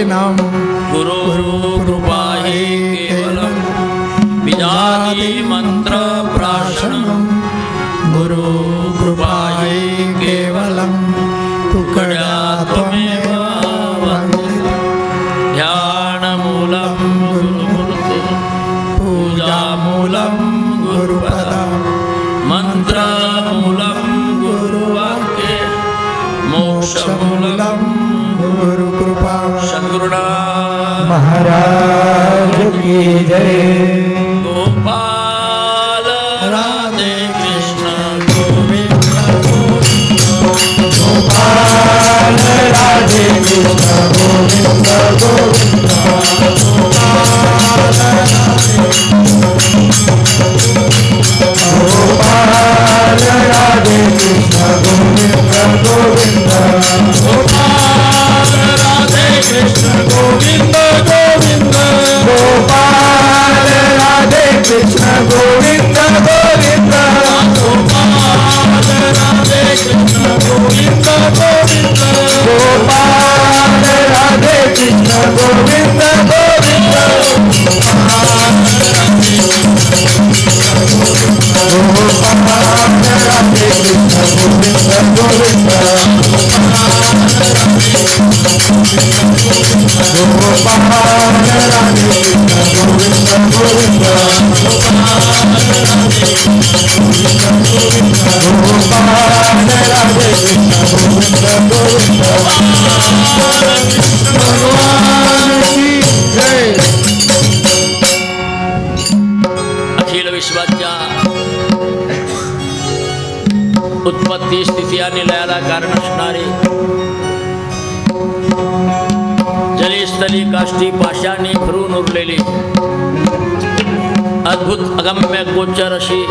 दर्शनम गुरु कृपा हि केवलम बीजादि मंत्र प्राशनम गुरु कृपा हि केवलम तुकड्या त्वमेव वन्दितम् ध्यानमूलं गुरुमूर्ति पूजामूलं गुरुपदम् मंत्रमूलं गुरुवाक्ये मोक्षमूलं गुरुकृपा। सद्गुरुनाथ महाराज की जय। गोपाल राधे कृष्ण गोविंद गोपाल राधे कृष्ण गोविंद गोविंद गोपाल राधे कृष्ण गोविंद गोविंद गोपाल राधे कृष्ण गोविंद गोविंद गोपाल राधे कृष्ण गोविंद गोविंद गोपाल राधे कृष्ण गोविंद गोविंद गोपाल राधे कृष्ण गोविंद गोविंद गोपाल राधे कृष्ण गोविंद गोविंद गोपाल राधे कृष्ण गोविंद गोविंद गोपाल राधे कृष्ण गोविंद गोविंद। भगवान की जय। अखिल विश्वाच्या उत्पत्ती स्थिती आणि लयाला कारण असणारे जली स्थली काष्टी पाशाने भरून उरलेली अद्भुत अगम्य गोचर अशी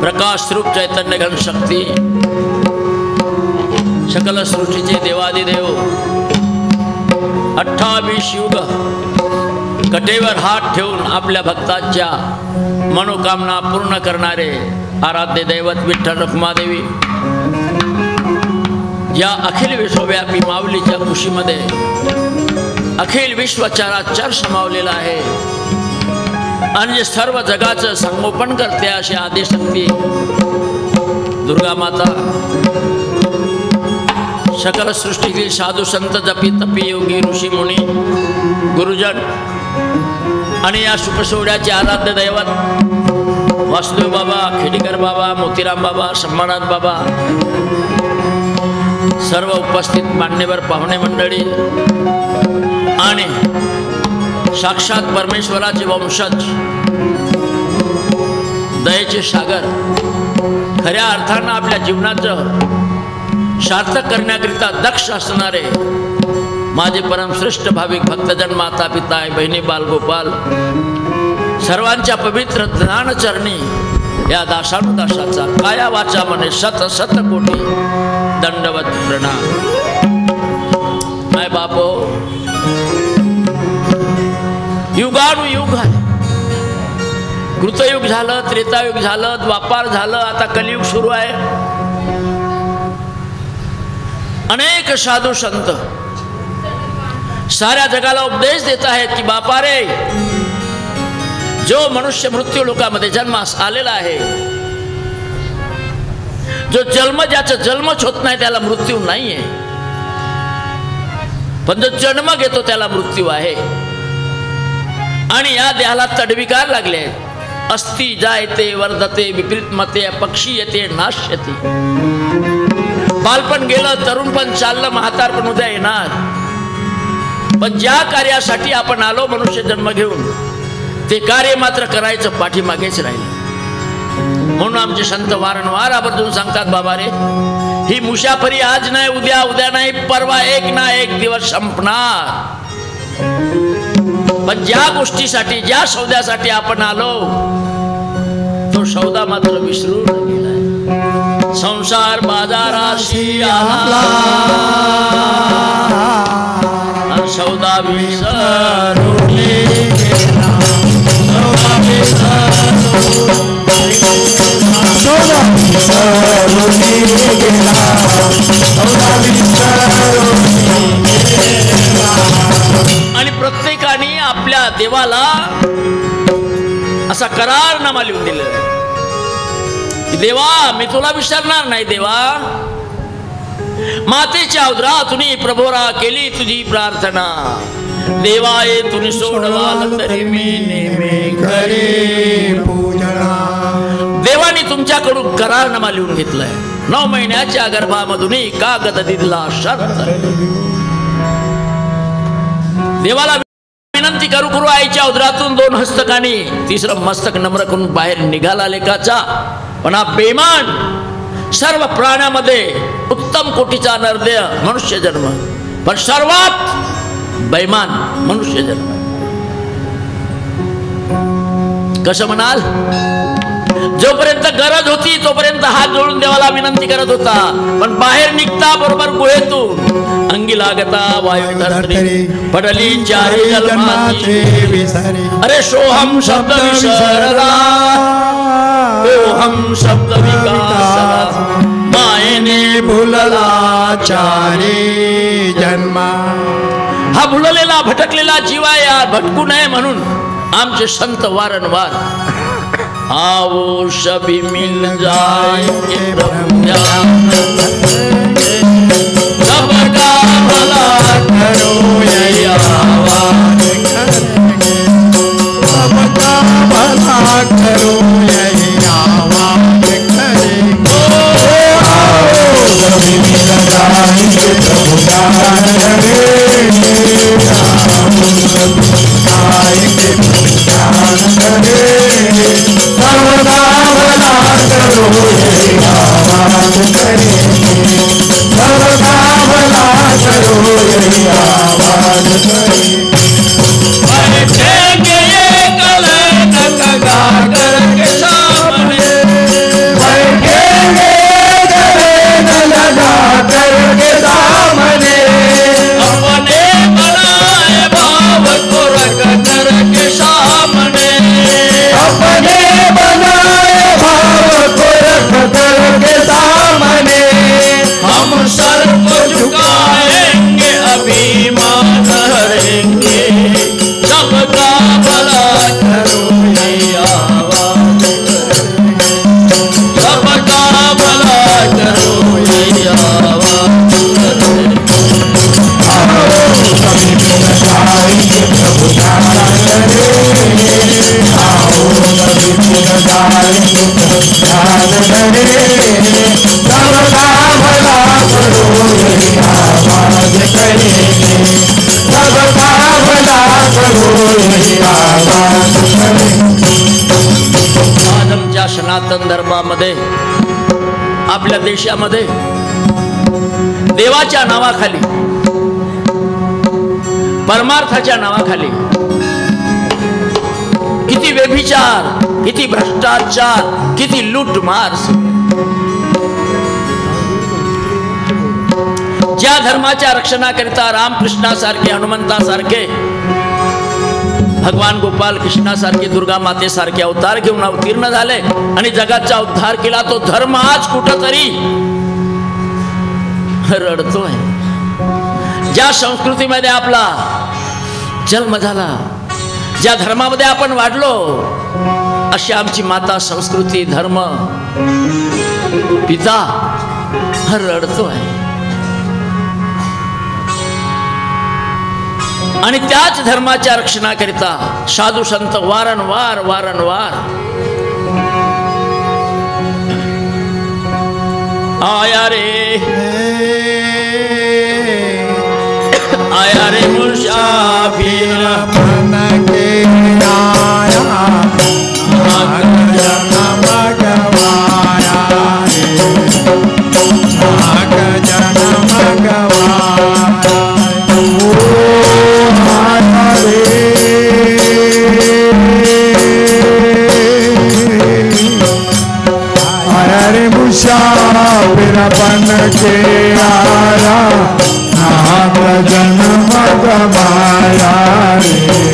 प्रकाश रूप चैतन्य घन शक्ती सकल सृष्टीचे देवादिदेव 28 युग कटेवर हात ठेवून आपल्या भक्तांच्या मनोकामना पूर्ण करणारे आराध्य दैवत विठ्ठल रखुमादेवी या अखिल विश्वव्यापी माऊलीच्या कुशीमध्ये अखिल विश्व चराचर समावलेला आहे आणि सर्व जगाचं संगोपन करते अशी आदिशक्ती दुर्गा माता सकल सृष्टीतील साधू संत जपी तपी योगी ऋषी मुनी गुरुजन आणि या सुखसोहळ्याचे आराध्य दैवत वासुदेव बाबा, खेडीकर बाबा, मोतीराम बाबा, संभानाथ बाबा, सर्व उपस्थित मान्यवर पाहुणे मंडळी आणि साक्षात परमेश्वराचे वंशज दयेचे सागर खऱ्या अर्थानं आपल्या जीवनाचं सार्थक करण्याकरिता दक्ष असणारे माझे परमश्रेष्ठ भाविक भक्तजन, माता पिता, बहिणी, बालगोपाल सर्वांच्या पवित्र ज्ञानचरणी या दासानुदासाचा काया वाचा मने शत शत कोटी दंडवत प्रणाम। माय बापो, युगानुयुग आहे, कृतयुग झालं, त्रेतायुग झालं, द्वापार झालं, आता कलियुग सुरू आहे। अनेक साधू संत साऱ्या जगाला उपदेश देत आहेत की बापा रे, जो मनुष्य मृत्यू लोकामध्ये जन्मास आलेला आहे, जो ज्याचा जन्मच होत नाही त्याला मृत्यू नाहीये, पण जो जन्म घेतो त्याला मृत्यू आहे। आणि या देहाला तडविकार लागले, अस्ति जायते वर्धते विपरीत मते पक्षी येते नाश्यते। बालपण गेलं, तरुणपण चाललं, म्हातारपण उद्या येणार, पण ज्या कार्यासाठी आपण आलो मनुष्य जन्म घेऊन ते कार्य मात्र करायचं पाठीमागेच राहिलं। म्हणून आमचे संत वारंवार आवर्जून सांगतात, बाबा रे, ही मुसाफरी आज नाही, उद्या, उद्या नाही, परवा एक ना एक दिवस संपणार, पण ज्या गोष्टीसाठी, ज्या सौद्यासाठी आपण आलो तो सौदा मात्र विसरून गेलाय। संसार बाजाराशी आला, सौदा विसरून गेला, सौदा विसरून गेला, सौदा विसरून गेला। देवाला असा करारनामा लिहून दिलेला आहे की देवा मी तुला विसरणार नाही देवा. मातेच्या उदरातून प्रभोरा केली तुझी प्रार्थना. देवाये तुनी सोडवाल तरी मी नेहमी करे पूजना. देवाने तुमच्याकडून करारनामा लिहून घेतलाय. 9 महिन्याच्या गर्भामधून कागद दिला शर्त. देवाला विनंती करू करू आईच्या उदरातून 2 हस्तकानी 3रं मस्तक नम्र करून बाहेर निघाला लेकाचा. पण हा बेमान सर्व प्राण्यामध्ये उत्तम कोटीचा नरदेह मनुष्य जन्म, पण सर्वात बैमान मनुष्य जन्म. कसं म्हणाल? जोपर्यंत गरज होती तोपर्यंत हात जोडून देवाला विनंती करत होता, पण बाहेर निघता बरोबर गुहेतून अंगी लागता वायू धरती पडली 4 जन्माची विसरे. अरे सोहम शब्द विसरला, ओहम शब्द विकासला, मायेने भुलला 4 जन्मा. हा भुललेला भटकलेला जीव आहे यार, भटकू नये म्हणून आमचे संत वारंवार आओ सभी मिल जाएंगे प्रभु ध्यान, सबका भला करो यही आवाज करेंगे. सबका भला करो यही आवाज करेंगे. आओ सभी मिल जाएंगे प्रभु ध्यान करेंगे. आएंगे प्रभु ध्यान करेंगे. सर्वदा भला करो यही आवाज करेंगे. सर्वदा भला करो यही आवाज करेंगे. बैठेंगे ये कलंक लगा करके सामने, बैठेंगे गले न लगा करके सामने. अपने बनाए भाव को रख करके सामने, अपने बनाए भाव को रख करके सामने. हम सर को झुकाएंगे अभिमान हरेंगे. सबका भला करो ये आवाज करेंगे. सबका भला करो ये आवाज करेंगे. सभी मिल जाएंगे प्रभु ध्यान करेंगे. आओ सभी मिल जाएंगे प्रभु ध्यान करेंगे. सबका भला करो यही आवाज करेंगे. सबका भला करो यही आवाज करेंगे. आज आमच्या सनातन धर्मामध्ये आपल्या देशामध्ये देवाच्या नावाखाली, परमार्थाच्या नावाखाली किती व्यभिचार, किती भ्रष्टाचार, किती लूटमार. ज्या धर्माच्या रक्षणाकरिता रामकृष्णासारखे, हनुमंतासारखे, भगवान गोपाल कृष्णासारखे, दुर्गा मातेसारखे अवतार घेऊन अवतीर्ण झाले आणि जगाचा उद्धार केला, तो धर्म आज कुठंतरी रडतोय. ज्या संस्कृतीमध्ये आपला जन्म झाला, ज्या धर्मामध्ये आपण वाढलो, अशी आमची माता संस्कृती, धर्म, पिता रडतोय. आणि त्याच धर्माच्या रक्षणाकरिता साधू संत वारंवार वारंवार आया रे आया रे मुसाफिर मन के आया जन्म गवाया रे. जन्म गवाया रे. मुसाफिर बन के आया, नाथ जन्म गवाया रे.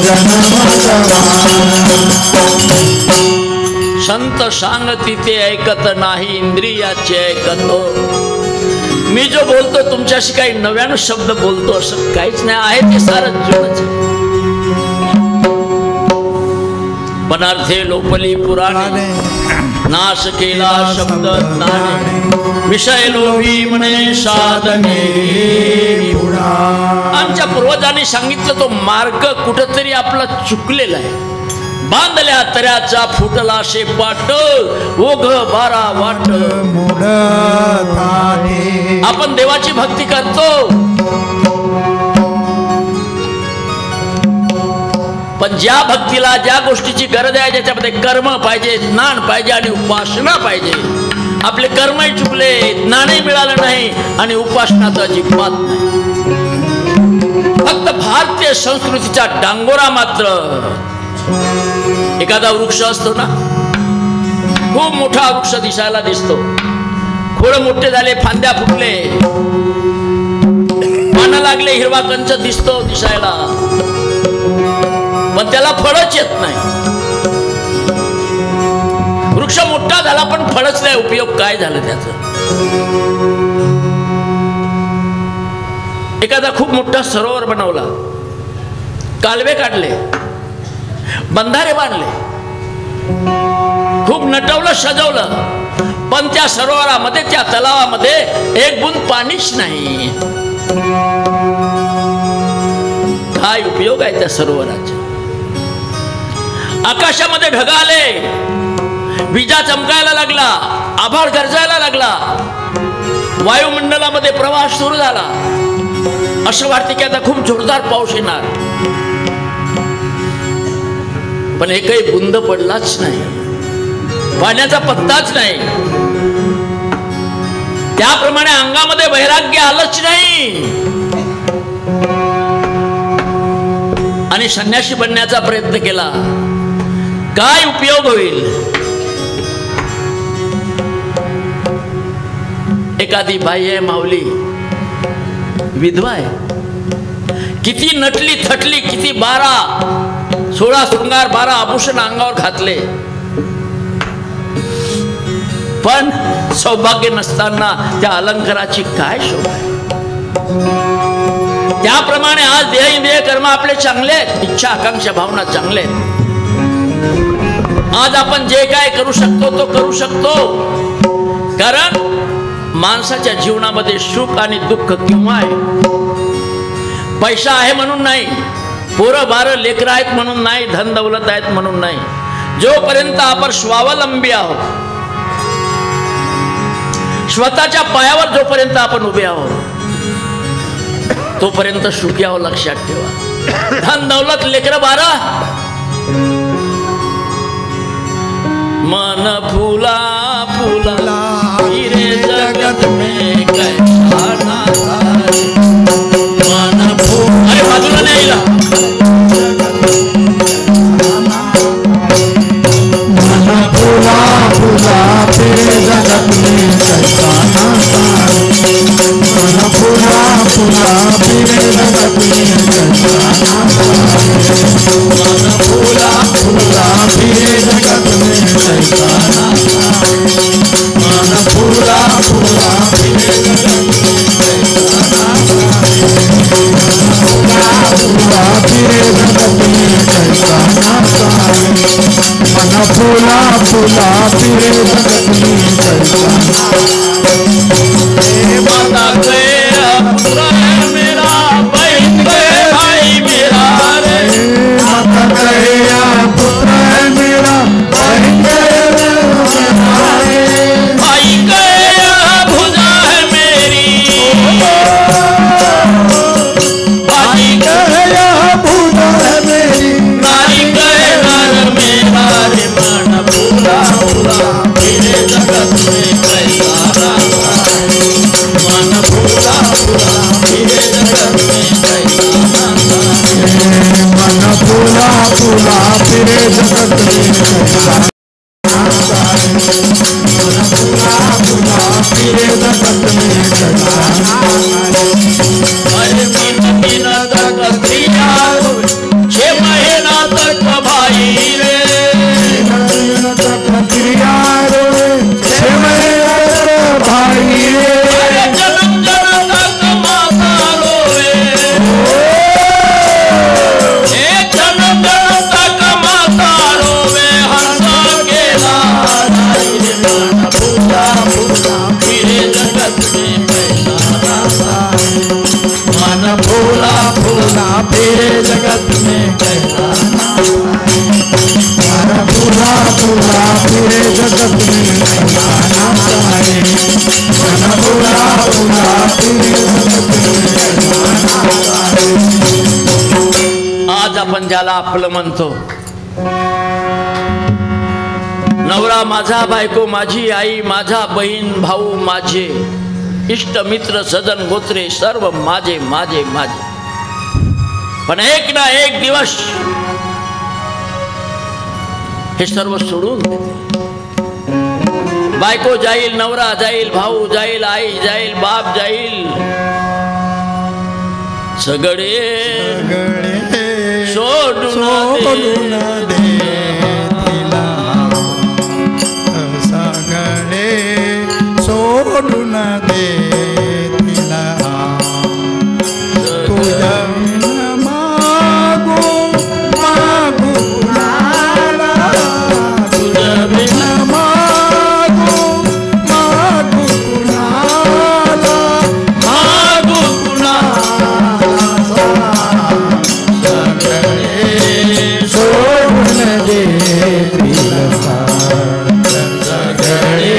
जन्म गवाया. संत सांगती ते ऐकत नाही, इंद्रियाचे ऐकतो. मी जो बोलतो तुमच्याशी काही नव्यानं शब्द बोलतो असं काहीच नाही, आहे ते सारं जुनच. पदार्थे लोपली पुराणे, नाश केला शब्द ज्ञाने. विषय लोभी म्हणे साधने. आमच्या पूर्वजांनी सांगितलं तो मार्ग कुठंतरी आपला चुकलेला आहे. बांधल्या तऱ्याचा फुटला शेपाट, ओघ बारा वाट. आपण देवाची भक्ती करतो, पण ज्या भक्तीला ज्या गोष्टीची गरज आहे, ज्याच्यामध्ये कर्म पाहिजे, ज्ञान पाहिजे आणि उपासना पाहिजे, आपले कर्मही चुकले, ज्ञानही मिळालं नाही आणि उपासना तर अजिबात नाही. फक्त भारतीय संस्कृतीचा डांगोरा मात्र. एखादा वृक्ष असतो ना, खूप मोठा वृक्ष दिसायला दिसतो, खोड मोठे झाले, फांद्या फुटले, पानं लागले, हिरवा कंच दिसतो दिसायला, पण त्याला फळच येत नाही. वृक्ष मोठा झाला पण फळच नाही, उपयोग काय झालं त्याचं. एखादा खूप मोठा सरोवर बनवला, कालवे काढले, बंधारे बांधले, खूप नटवलं सजवलं, पण त्या सरोवरामध्ये, त्या तलावामध्ये एक बूंद पाणीच नाही. काय उपयोग आहे त्या सरोवराचा. आकाशामध्ये ढग आले, विजा चमकायला लागला, आभाळ गरजायला लागला, वायुमंडलामध्ये प्रवास सुरू झाला, असं वाटते की आता खूप जोरदार पाऊस येणार, पण एकही बुंद पडलाच नाही, पाण्याचा पत्ताच नाही. त्याप्रमाणे अंगामध्ये वैराग्य आलंच नाही आणि संन्यासी बनण्याचा प्रयत्न केला. काय उपयोग होईल. एखादी बाई आहे, माऊली, विधवा आहे, किती नटली थटली, किती 16 शृंगार, 12 आभूषण अंगावर घातले, पण सौभाग्य नसताना त्या अलंकाराची काय शोभा आहे. त्याप्रमाणे आज देह इंद्रिय कर्म आपले चांगले आहेत, इच्छा आकांक्षा भावना चांगले आहेत. आज आपण जे काय करू शकतो तो करू शकतो, कारण माणसाच्या जीवनामध्ये सुख आणि दुःख केव्हा आहे. पैसा आहे म्हणून नाही, पोरं बारं लेकरं आहेत म्हणून नाही, धन दौलत आहेत म्हणून नाही. जोपर्यंत आपण स्वावलंबी आहोत, स्वतःच्या पायावर जोपर्यंत आपण उभे आहोत, तोपर्यंत सुखी आहोत. लक्षात ठेवा. धन दौलत लेकरं बारं, मन फूला फूला फिरे जगत में कैसा नाता. मन फूला, अरे बाजूला नाही आला. मन फूला फूला फिरे जगत में कैसा नाता. मन फूला फूला फिरे जगत में कैसा नाता. मन फूला फूला फिरे जगत में कैसा नाता. मन फूला फूला फिरे जगत में कैसा नाता. फूला फिरे जगत में कैसा नाता. मन फूला फूला फिरे जगत में कैसा नाता. माता गया पुत्र है मेरा, बहन गए भाई मेरा रे. माता गया पुत्र है मेरा, बहन गए भाई गया भुजा है मेरी, भाई गया भूजा है मेरी. नारी गए नर मेरा रे. मन फूला फूला फिरे जगत में कैसा नाता. मन फूला फूला फिरे जगत में कैसा नाता. मन फूला फूला फिरे जगत में कैसा नाता. मन फूला फूला फिरे जगत में कैसा नाता. अरे मीन मीन दग स्त्रिया, 6 महीने ज्याला आपलं म्हणतो. नवरा माझा, बायको माझी, आई माझा, बहीण भाऊ माझे, इष्ट मित्र सजन गोत्रे सर्व माझे माझे माझे. पण एक ना एक दिवस हे सर्व सोडून बायको जाईल, नवरा जाईल, भाऊ जाईल, आई जाईल, बाप जाईल, सगळे सोडून दे. सोडून दे तिला, तुझ्या मागू मागू कुणाला, तुझ्या बिन मागू मागू कुणाला, मागू कुणाला, सगळे सोडून दे तिला, सगळे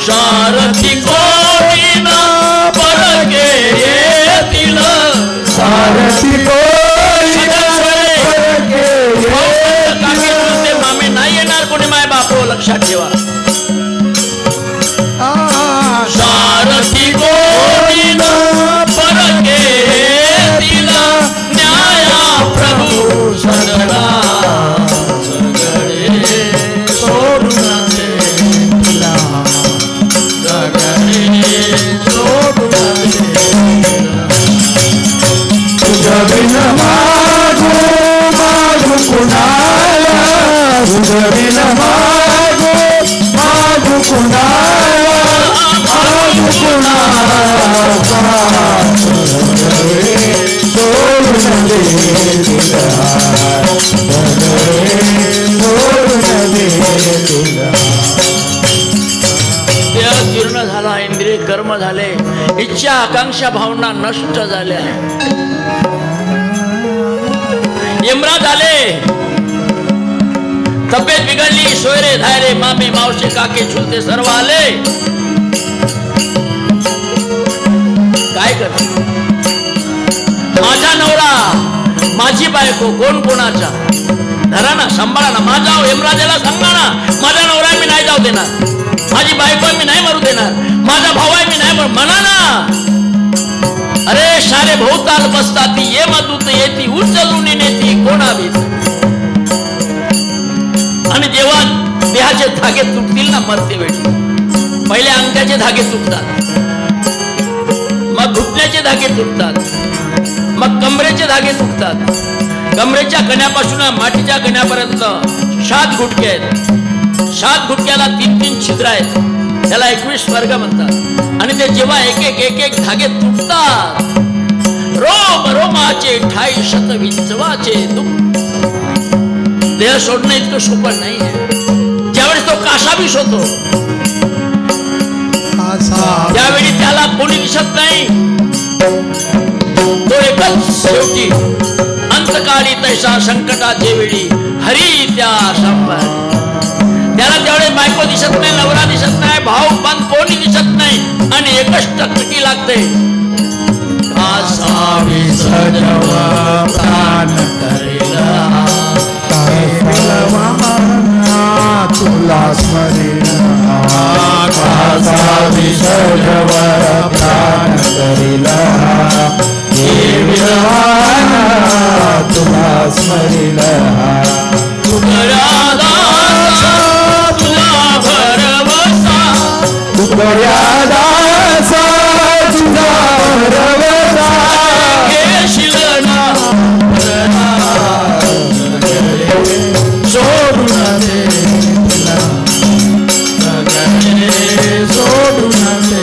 सारथी कोणी ना परके येतील, सारथी मामे नाही येणार कोणी माय बाप, लक्षात ठेवा. सारथी कोणी ना परके येतील, न्याया प्रभू सगळा, सगळे सोडून बिन मागू मागू कुणाला, तुझ्या बिन मागू मागू कुणाला, मागू कुणाला, सोडून दे तिला, सोडून दे तिला. देह जीर्ण झाला, इंद्रिय कर्म झाले, इच्छा आकांक्षा भावना नष्ट झाल्या, यमराज आले, तब्येत बिघडली, सोयरे धायरे मामे मावशे काके चुलते सर्व आले. काय कर, माझा नवरा माझी बायको कोण कोणाचा, धरा ना, सांभाळा ना. माझा यमराजाला सांगा ना, माझा नवरा मी नाही जाऊ देणार, माझी बायको मी नाही मरू देणार, माझा भाऊ आहे मी नाही मरू, म्हणा ना. अरे सारे भोवताल बसतात, ये मधूत येती उचलून नेती कोणावी. आणि जेव्हा देहाचे धागे तुटतील ना मरते वेळी, पहिले अंगाचे धागे तुटतात, मग घुटण्याचे धागे तुटतात, मग कमरेचे धागे तुटतात. कमरेच्या कण्यापासून मातीच्या कण्यापर्यंत 7 गुटके आहेत. 7 गुटक्याला 3-3 छिद्र आहेत, त्याला 21 वर्ग म्हणतात. आणि ते जेव्हा एक धागे तुटतात, रोम रोमाचे 28 विंचवाचे दुःख. देह सोडणं इतकं सोपं नाही आहे. ज्यावेळेस तो कासावीस होतो त्यावेळी त्याला कोणी दिसत नाही, तो एकच शेवटी अंतकाळी तैसा संकटाचे वेळी हरी त्या संभार. त्याला तेवढे बायको दिसत नाही, नवरा दिसत नाही, भाऊ बंद कोणी दिसत नाही, आणि एकच टकटकी लागते, कासावीस जेव्हा प्राण करेला, तुला स्मरेल, कासावीस जेव्हा प्राण करेला, तुला स्मरेल, तुझ्या तुझ्यादासा तुझा भरवसा घेशील ना सोडून दे सोडून दे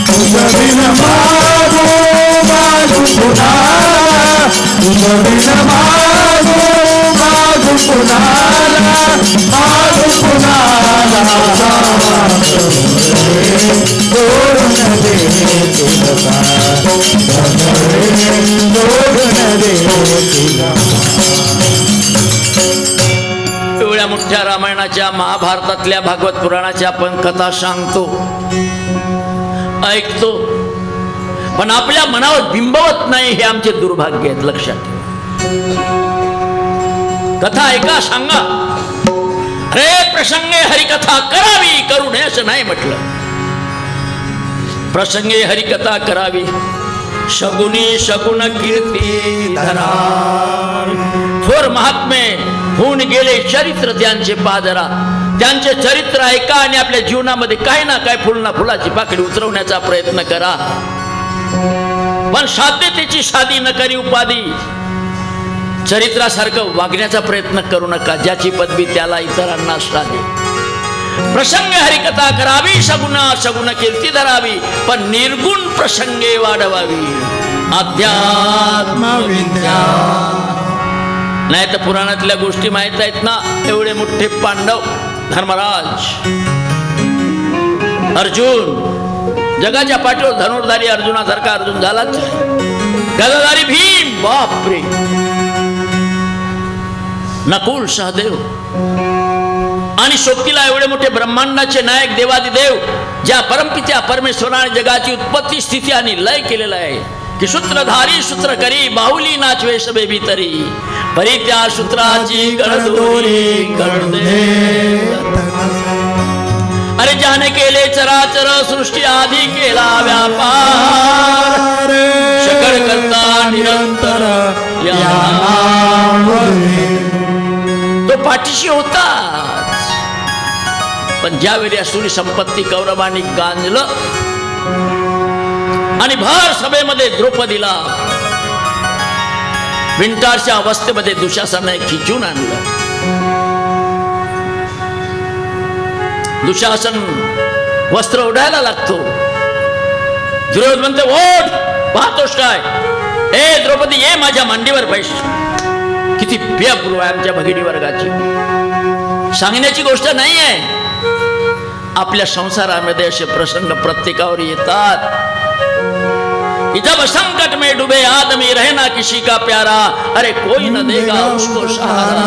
तुझं बिन मागो मागू कुणाला तुझं बिन मागो मागू कुणाला मागू कुणाला सोडून दे तुझा सोडून दे तुझा एवढ्या मोठ्या रामायणाच्या महाभारतातल्या भागवत पुराणाच्या आपण कथा सांगतो ऐकतो पण आपल्या मनावर बिंबवत नाही हे आमचे दुर्भाग्य आहेत लक्षात कथा ऐका सांगा अरे प्रसंगे हरिकथा करावी करू नये असं नाही म्हटलं प्रसंगे हरिकथा करावी शगुनी शगुन कीर्ती धरा थोर महात्मे होऊन गेले चरित्र त्यांचे पादरा त्यांचे चरित्र ऐका आणि आपल्या जीवनामध्ये काही ना काय फुलना फुलाची पाकळी उतरवण्याचा प्रयत्न करा पण साध्यतेची साधी नकरी उपाधी चरित्रासारखं वागण्याचा प्रयत्न करू नका ज्याची पदवी त्याला इतरांना साधे प्रसंग हरिकथा करावी शगुना शगुन कीर्ती धरावी पण निर्गुण प्रसंगे वाढवावी अध्यात्म विद्या नाही तर पुराणातल्या गोष्टी माहित आहेत ना एवढे मोठे पांडव धर्मराज अर्जुन जगाच्या पाठीवर धनुर्धारी अर्जुनासारखा अर्जुन झालाच गदाधारी भीम बापरे नकुल सहदेव आणि सोबतीला एवढे मोठे ब्रह्मांडाचे नायक देवादिदेव ज्या परमपित्या परमेश्वराने जगाची उत्पत्ती स्थिती आणि लय केलेला आहे की सूत्रधारी सूत्र करी बाहुली नाचवे सबे भीतरी परी त्या सूत्राची गणदोरी गणदे अरे ज्याने केले चराचर सृष्टी आधी केला व्यापार शकळ करता निरंतर तो पाठीशी होताच पण ज्यावेळी असुरी संपत्ती कौरवांनी गांजलं आणि भर सभेमध्ये द्रौपदीला विंटारच्या अवस्थेमध्ये दुशासनाने खिचून आणलं दुशासन वस्त्र ओढायला लागतो दुर्योधन म्हणते ओढ पाहतोस काय ए द्रौपदी ये माझ्या मांडीवर बैस किती प्रियपूर्व आहे आमच्या भगिनी वर्गाची सांगण्याची गोष्ट नाही आहे आपल्या संसारामध्ये असे प्रसंग प्रत्येकावर येतात जब संकट में डूबे आदमी रहना किसी का प्यारा अरे कोई न देगा उसको सहारा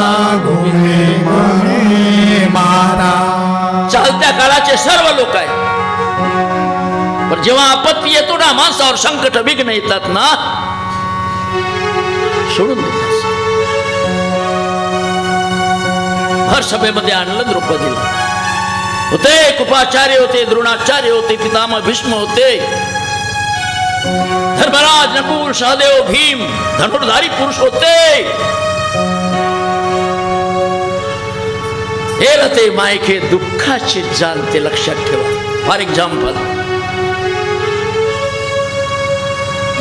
चालत्या काळाचे सर्व लोक आहेत पण जेव्हा आपत्ती येतो ना माणसावर संकट विघ्न येतात ना सोडून देतात भर सभेमध्ये आणलं द्रौपदीला होते कृपाचार्य होते द्रोणाचार्य होते पितामह भीष्म होते धर्मराज नकुल सहदेव भीम धनुर्धारी पुरुष होते हे रते मायके दुःखाचे जाणते लक्षात ठेवा फॉर एक्झाम्पल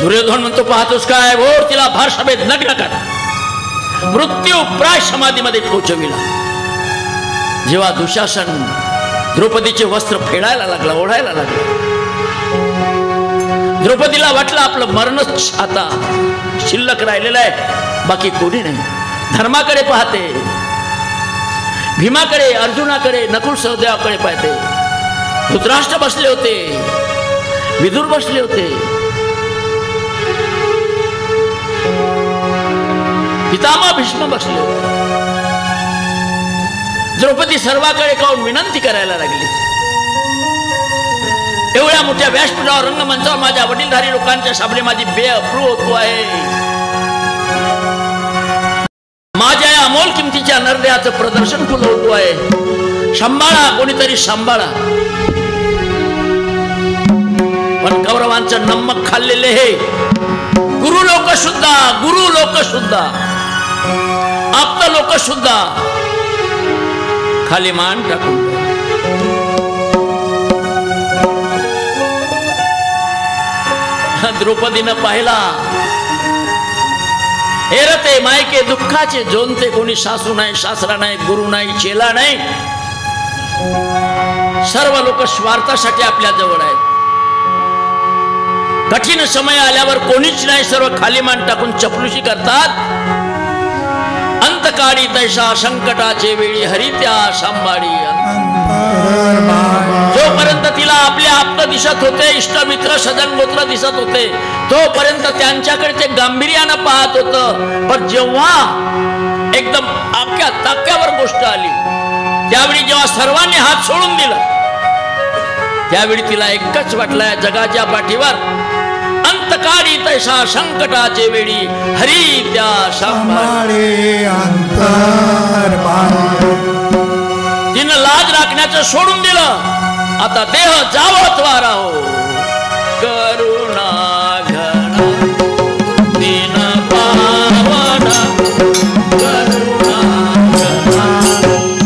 दुर्योधन म्हणतो पाहतोस काय भोर तिला भर सभेत नग्न कर मृत्यू प्राय समाधीमध्ये पोचविला जेव्हा दुशासन द्रौपदीचे वस्त्र फेडायला लागला ओढायला लागला द्रौपदीला वाटलं आपलं मरणच आता शिल्लक राहिलेलं आहे बाकी कोणी नाही धर्माकडे पाहते भीमाकडे अर्जुनाकडे नकुल सहदेवाकडे पाहते धृतराष्ट्र बसले होते विदुर बसले होते पितामह भीष्म बसले होते द्रौपदी सर्वाकडे पाहून विनंती करायला लागली एवढ्या मोठ्या व्यासपीठावर रंगमंचावर माझ्या वडीलधारी लोकांच्या सामने माझी बेअप्रू होतो आहे माझ्या या अमोल किमतीच्या नरदेहाचं प्रदर्शन फुलवतो आहे सांभाळा कोणीतरी सांभाळा पण कौरवांचं नमक खाल्लेले हे गुरु लोक सुद्धा आप्त लोक सुद्धा खाली मान टाकून द्रौपदीनं पाहिला. हेरते मायके दुःखाचे जोनते, कोणी सासू नाही, सासरा नाही, गुरु नाही, चेला नाही. सर्व लोक स्वार्थासाठी आपल्या जवळ आहेत. कठीण समय आल्यावर कोणीच नाही, सर्व खाली मान टाकून चपलुशी करतात. अंतकाळी तैसा संकटाचे वेळी हरित्या सांभाळी. जोपर्यंत तिला आपले आप्त दिसत होते, इष्टमित्र सजन गोत्र दिसत होते, तोपर्यंत त्यांच्याकडे ते गांभीर्यानं पाहत होतं. पण जेव्हा एकदम आक्या ताक्यावर गोष्ट आली, त्यावेळी जेव्हा सर्वांनी हात सोडून दिला, त्यावेळी तिला एकच वाटलं, जगाच्या पाठीवर अंतकाळी तैसा संकटाचे वेळी हरी त्या सांभाळे. तिनं लाज राखण्याचं सोडून दिलं. आता देह जावत वारा हो. करुणा घना दीन पावना, करुणा घना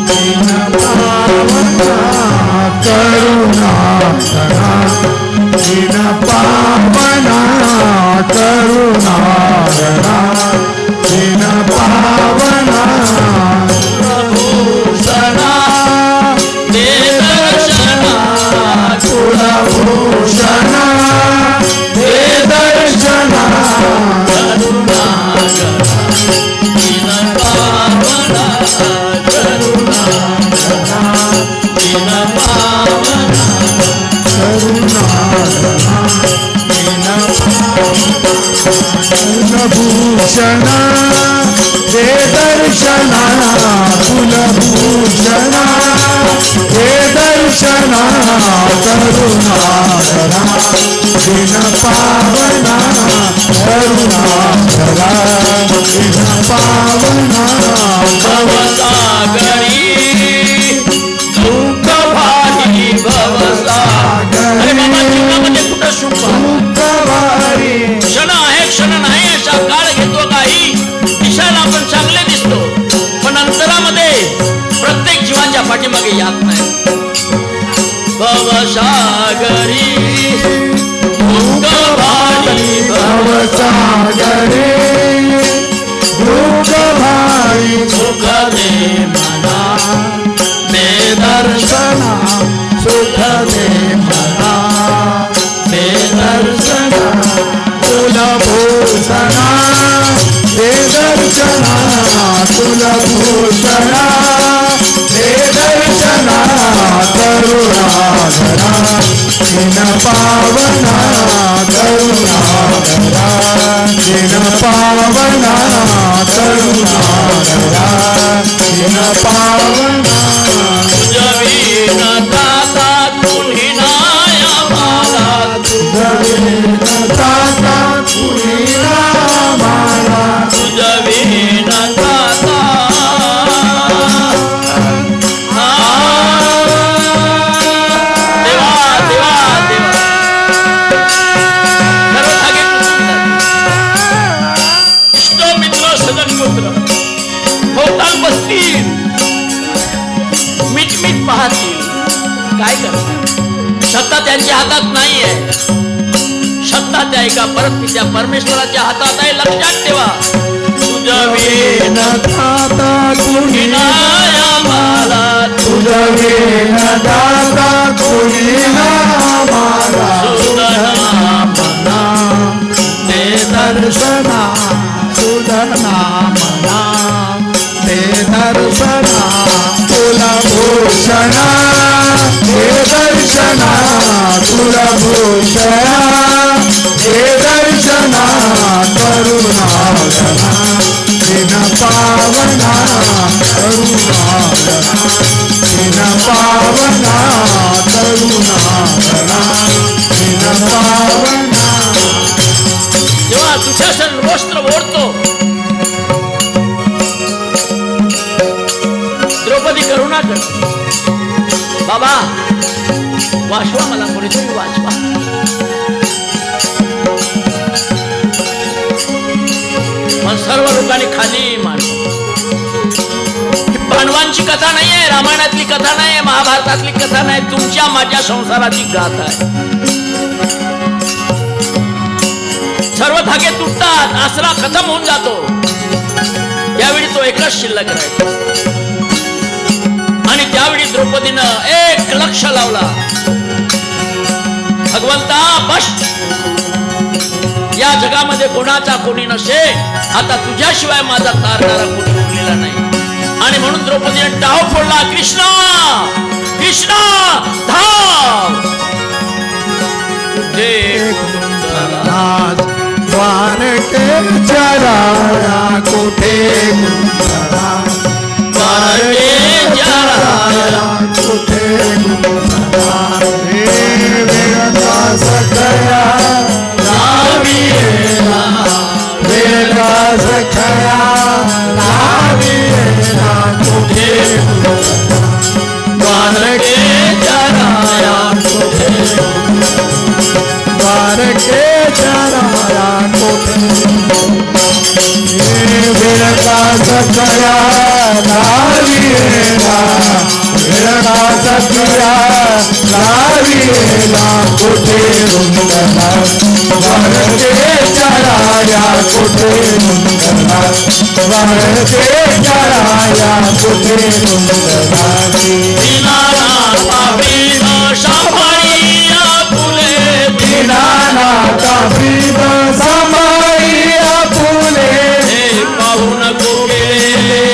दीन पावना, करुणा घना दीन पावना, करुणा घना दीन पावना. कुलभूषणा दे दर्शना, करुणा दीन पावना, करुणा दीन पावना, करुणा दीन कुलभूषणा दे दर्शना, कुलभूषणा दे दर्शना, करुणा दीन पावना, करुणा दीन पावना. भवसागरी दुःख भारी, भवसागरी जीवनामध्ये कुठं सुख भारी. क्षण आहे, क्षण नाही असा काळ घेतो. काही दिसायला आपण चांगले दिसतो, पण अंतरामध्ये प्रत्येक जीवाच्या पाठीमागे यात नाही. भवसागरी दुःख भारी, भवसागरी दुःख भारी, सुख दे मना दे दर्शना, सुख दे मना दे दर्शना. कुलभूषणा दे दर्शना, कुलभूषणा दे दर्शना, करुणा दीन पावना, करुणा दीन पावना, करुणा दीन पावना. तुझवीन दाता कुणी नाही आम्हाला, तुझवीन दाता कुणी आम्हाला, तुझवीन दाता काय करतात. सत्ता त्यांच्या हातात नाहीये, सत्ता त्या एका परमपित्या परमेश्वराच्या हातात आहे. लक्षात ठेवा. तुझवीन दाता कुणी नाही आम्हाला, तुझवीन दाता कुणी आम्हाला, सुधना दे दर्शना, सुधना मना दे दर्शना. कुलभूषणा दे दर्शना, कुलभूषणा दे दर्शना, करुणा दीन पावना, करुणा दीन पावना, करुणा दीन पावना. जेव्हा दुशासन वस्त्र ओढतो, द्रौपदी करुणा करते. बाबा वाचवा, मला कोणीतरी वाचवा. पण सर्व लोकांनी खाली मानलं. पांडवांची कथा नाही आहे, रामायणातली कथा नाही आहे, महाभारतातली कथा नाही, तुमच्या माझ्या संसाराची गाथा आहे. सर्व धागे तुटतात, आसरा खतम होऊन जातो, त्यावेळी तो एकच शिल्लक राहिला. आणि त्यावेळी द्रौपदीनं 1 लक्ष लावला, भगवंता बस, या जगामध्ये कोणाचा कोणी नसे, आता तुझ्याशिवाय माझा तारणारा कोणी उरलेला नाही. आणि म्हणून द्रौपदीने डाव फोडला, कृष्णा कृष्णा धाव. द्वारके चराया कुठे कुठे सखया सखया कुठे द्वारके चराया कुठे द्वारके चराया कुठे विरता सखया लाविएला विरता सखया लाविएला कुठे रुंदला द्वारके चराया कुठे रुंदला द्वारके चराया कुठे रुंदला दीनानाथ विद समाईया फुले पाहू नको गेले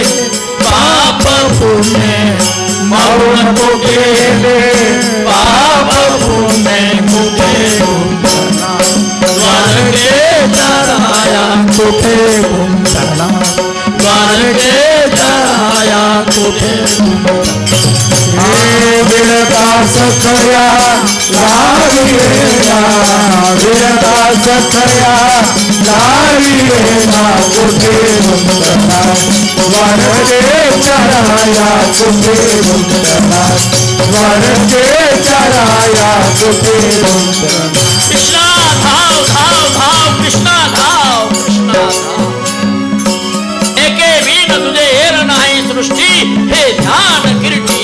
पाप पुण्य पाहू नको गेले पाप पुण्य कुठे द्वारके चराया कुठे गुंतला द्वारके चराया कुठे विरता सखया लाविएला विरता सखया लाविएला कुठे गुंतला द्वारके चराया कुठे गुंतला द्वारके चराया कुठे गुंतला. कृष्णा धाव धाव धाव कृष्णा धाव कृष्णा धाव. एके विण तुझे हेर नाही सृष्टी, हे ध्यान किरटी.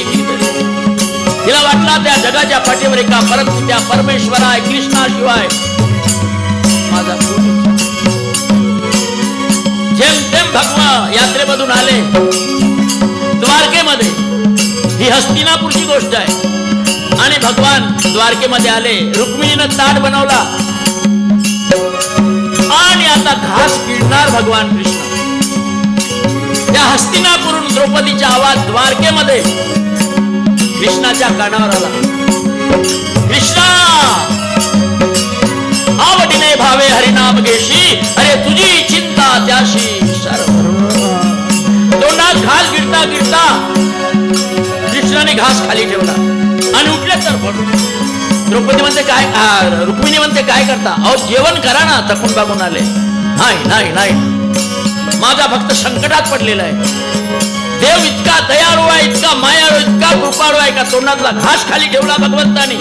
तिला वाटला त्या जगाच्या पाठीवर एका त्या परमेश्वराय कृष्णाशिवाय माझा कोणी. जेम तेम भगवान यात्रेमधून आले द्वारकेमध्ये, ही हस्तिनापूरची गोष्ट आहे. आणि भगवान द्वारकेमध्ये आले, रुक्मिणीनं ताट बनवला आणि आता घास गिळणार भगवान कृष्ण. त्या हस्तिनापूरून द्रौपदीचा आवाज द्वारकेमध्ये कृष्णाच्या कानावर आला, कृष्णा आवडीने भावे हरिनाम घेशी, अरे तुझी चिंता त्याशी सर्व. तोंडात घास गिळता गिळता कृष्णाने घास खाली ठेवला आणि उठले तर पडून. द्रौपदी म्हणते काय, रुक्मिणी म्हणते काय करता, अहो जेवण करा ना, थकून बागून आले. नाही नाही नाही, माझा भक्त संकटात पडलेला आहे. देव इतका दयाळू आहे, इतका मायाळू, इतका कृपाळू आहे का तोंडातला घास खाली ठेवला भगवंतानी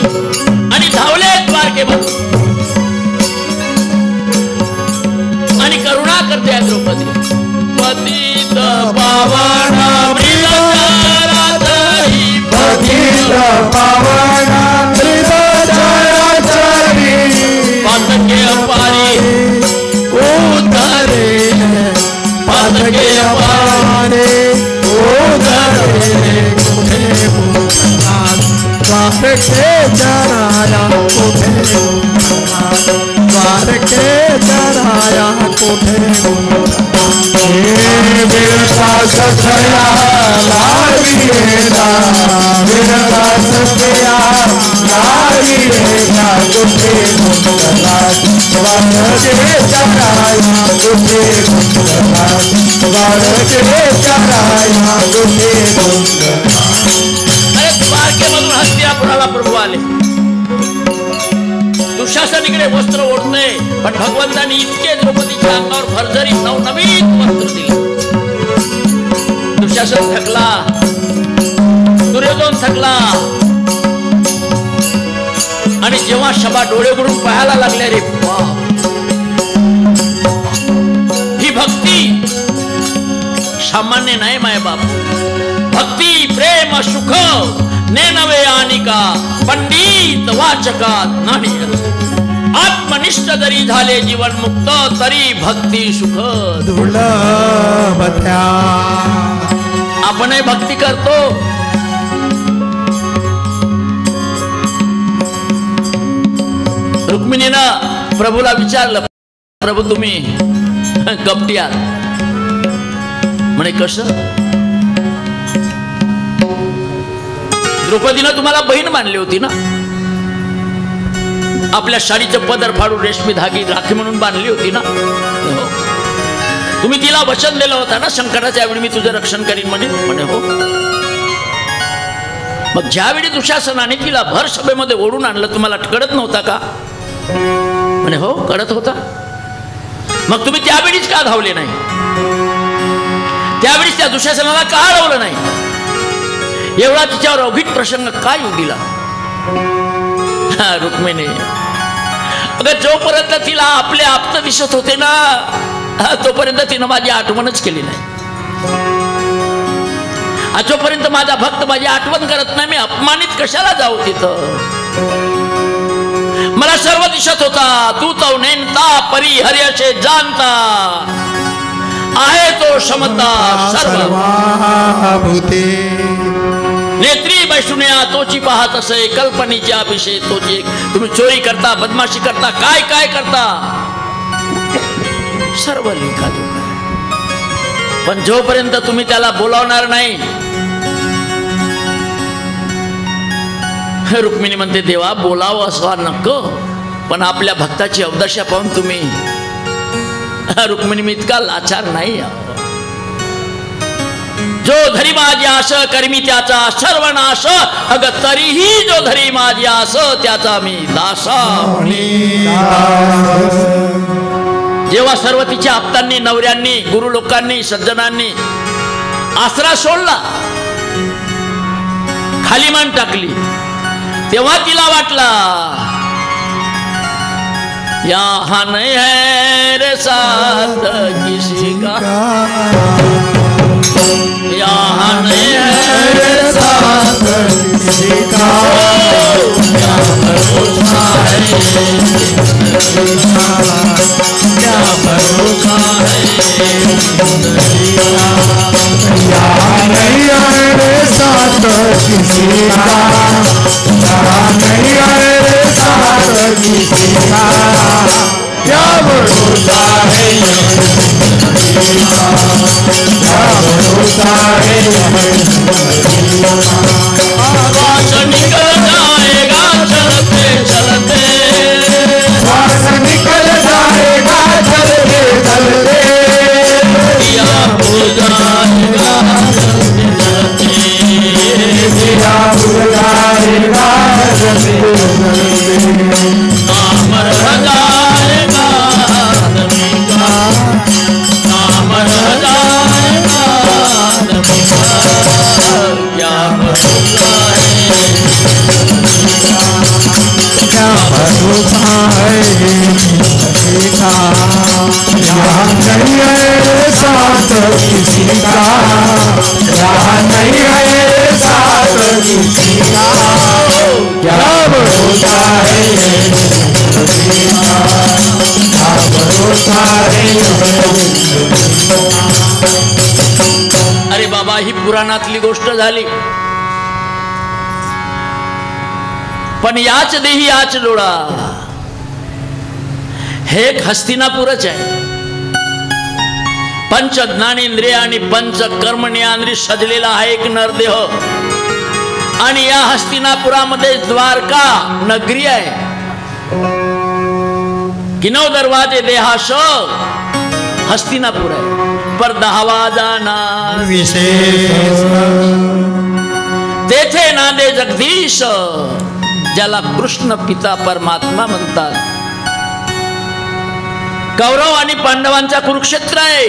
आणि धावले द्वारकेमध्ये. आणि करुणा करते आहे द्रौपदी. पतित पावन मृगचराचरी, पतित पावन मृगचराचरी, पातके अपारी उद्धरे पातके अपारे उद्धरे कुठे द्वारके चराया कुठे द्वारके चराया कुठे विरता सखया लाविएला विरता सखया लाविएला कुठे गुंतला द्वारके चराया कुठे गुंतला द्वारके चराया कुठे गुंतला. अरे द्वारकेमधून हस्तिनापुराला प्रभू आले. दुःशासनाकडे वस्त्र ओढले, पण भगवंतांनी इतके द्रौपदीच्या अंगावर भरभरीत नवनवीन वस्त्र दिले. दुःशासन थकला, दुर्योधन थकला. आणि जेव्हा सभा डोळे उघडून पाहायला लागले, रे बाप, ही भक्ती सामान्य नाही माय बाप. भक्ती प्रेम सुख नेनवे आनिका पंडित वाचकात नाही. आत्मनिष्ठ जरी झाले जीवन मुक्त तरी भक्ती सुख दुर्लभ त्या. आपणही भक्ती करतो. रुक्मिणीनं प्रभूला विचारलं, प्रभू तुम्ही कपटी आहात म्हणे. कसं? द्रौपदीनं तुम्हाला बहीण मानली होती ना, आपल्या शाडीचं पदर फाडून रेशमी धागी राखी म्हणून बांधली होती ना. तुम्ही तिला वचन दिलं होता ना, संकटाच्या वेळी मी तुझं रक्षण करीन म्हणे. हो. मग ज्यावेळी दुशासनाने तिला भर सभेमध्ये ओढून आणलं तुम्हाला कळत नव्हता का म्हणे. हो कळत होता. मग तुम्ही त्यावेळीच का धावले नाही? त्यावेळीच त्या दुशासनाला का अडवलं नाही? एवढा तिच्यावर अवघीत प्रसंग काय येऊ दिला? रुक्मिणी अगं जोपर्यंत तिला आपले आप्त दिसत होते ना तोपर्यंत तिनं माझी आठवणच केली नाही. जोपर्यंत माझा भक्त माझी आठवण करत नाही मी अपमानित कशाला जाऊ तिथं? मला सर्व दिसत होता. तू तो नेनता परी हर्यशे जाणता आहे तो समता सर्व भूते. नेत्री बैसुन्या तोची पाहत असे कल्पनेच्या विषय तोची. तुम्ही चोरी करता, बदमाशी करता, काय काय करता सर्व लेखा जोखा. पण जोपर्यंत तुम्ही त्याला बोलावणार नाही. रुक्मिणी म्हणते देवा बोलावं असं नको, पण आपल्या भक्ताची अवदशा पाहून तुम्ही. रुक्मिणी मी इतका लाचार नाही. जो धरी माझी आस करमी त्याचा सर्वनाश. अग तरीही जो धरी माझी आस त्याचा मी दास. जेव्हा सर्व तिच्या आप्तांनी, नवऱ्यांनी, गुरु लोकांनी, सज्जनांनी आसरा सोडला, खाली मान टाकली, तेव्हा तिला वाटला यहाँ नहीं है रे साथ किसी का, यहाँ नहीं है रे साथ किसी का. क्या भरोसा है, क्या भरोसा है, यहाँ नहीं है रे साथ किसी का, यहाँ नहीं है रे साथ किसी का. क्या भरोसा है, क्या भरोसा है. आवाज निकल जाएगा चलते चलते, श्वास निकल जाएगा चलते चलते. दिया भूल जाएगा चलते चलते, दिया भूल जाएगा चलते चलते. नाम रह जाएगा आदमी का, नाम रह जाएगा आदमी का. क्या भरोसा है, क्या भरोसा है किसी का. यहाँ नहीं है साथ किसी का, यहाँ नहीं है साथ किसी का. क्या भरोसा है किसी का, क्या भरोसा है. अरे बाबा ही पुराणातली गोष्ट झाली, पण याच देही याच डोळा. हे एक हस्तिनापूरच आहे. पंच ज्ञानेंद्रिय आणि पंच कर्मण्यांनी सजलेला हा एक नरदेह. आणि या हस्तिनापुरामध्ये द्वारका नगरी आहे की 9 दरवाजे देहाश हस्तिनापूर आहे. पर 10वा जाणार विशेष तेथे नांदे जगदीश, ज्याला कृष्ण पिता परमात्मा म्हणतात. कौरव आणि पांडवांचा कुरुक्षेत्र आहे.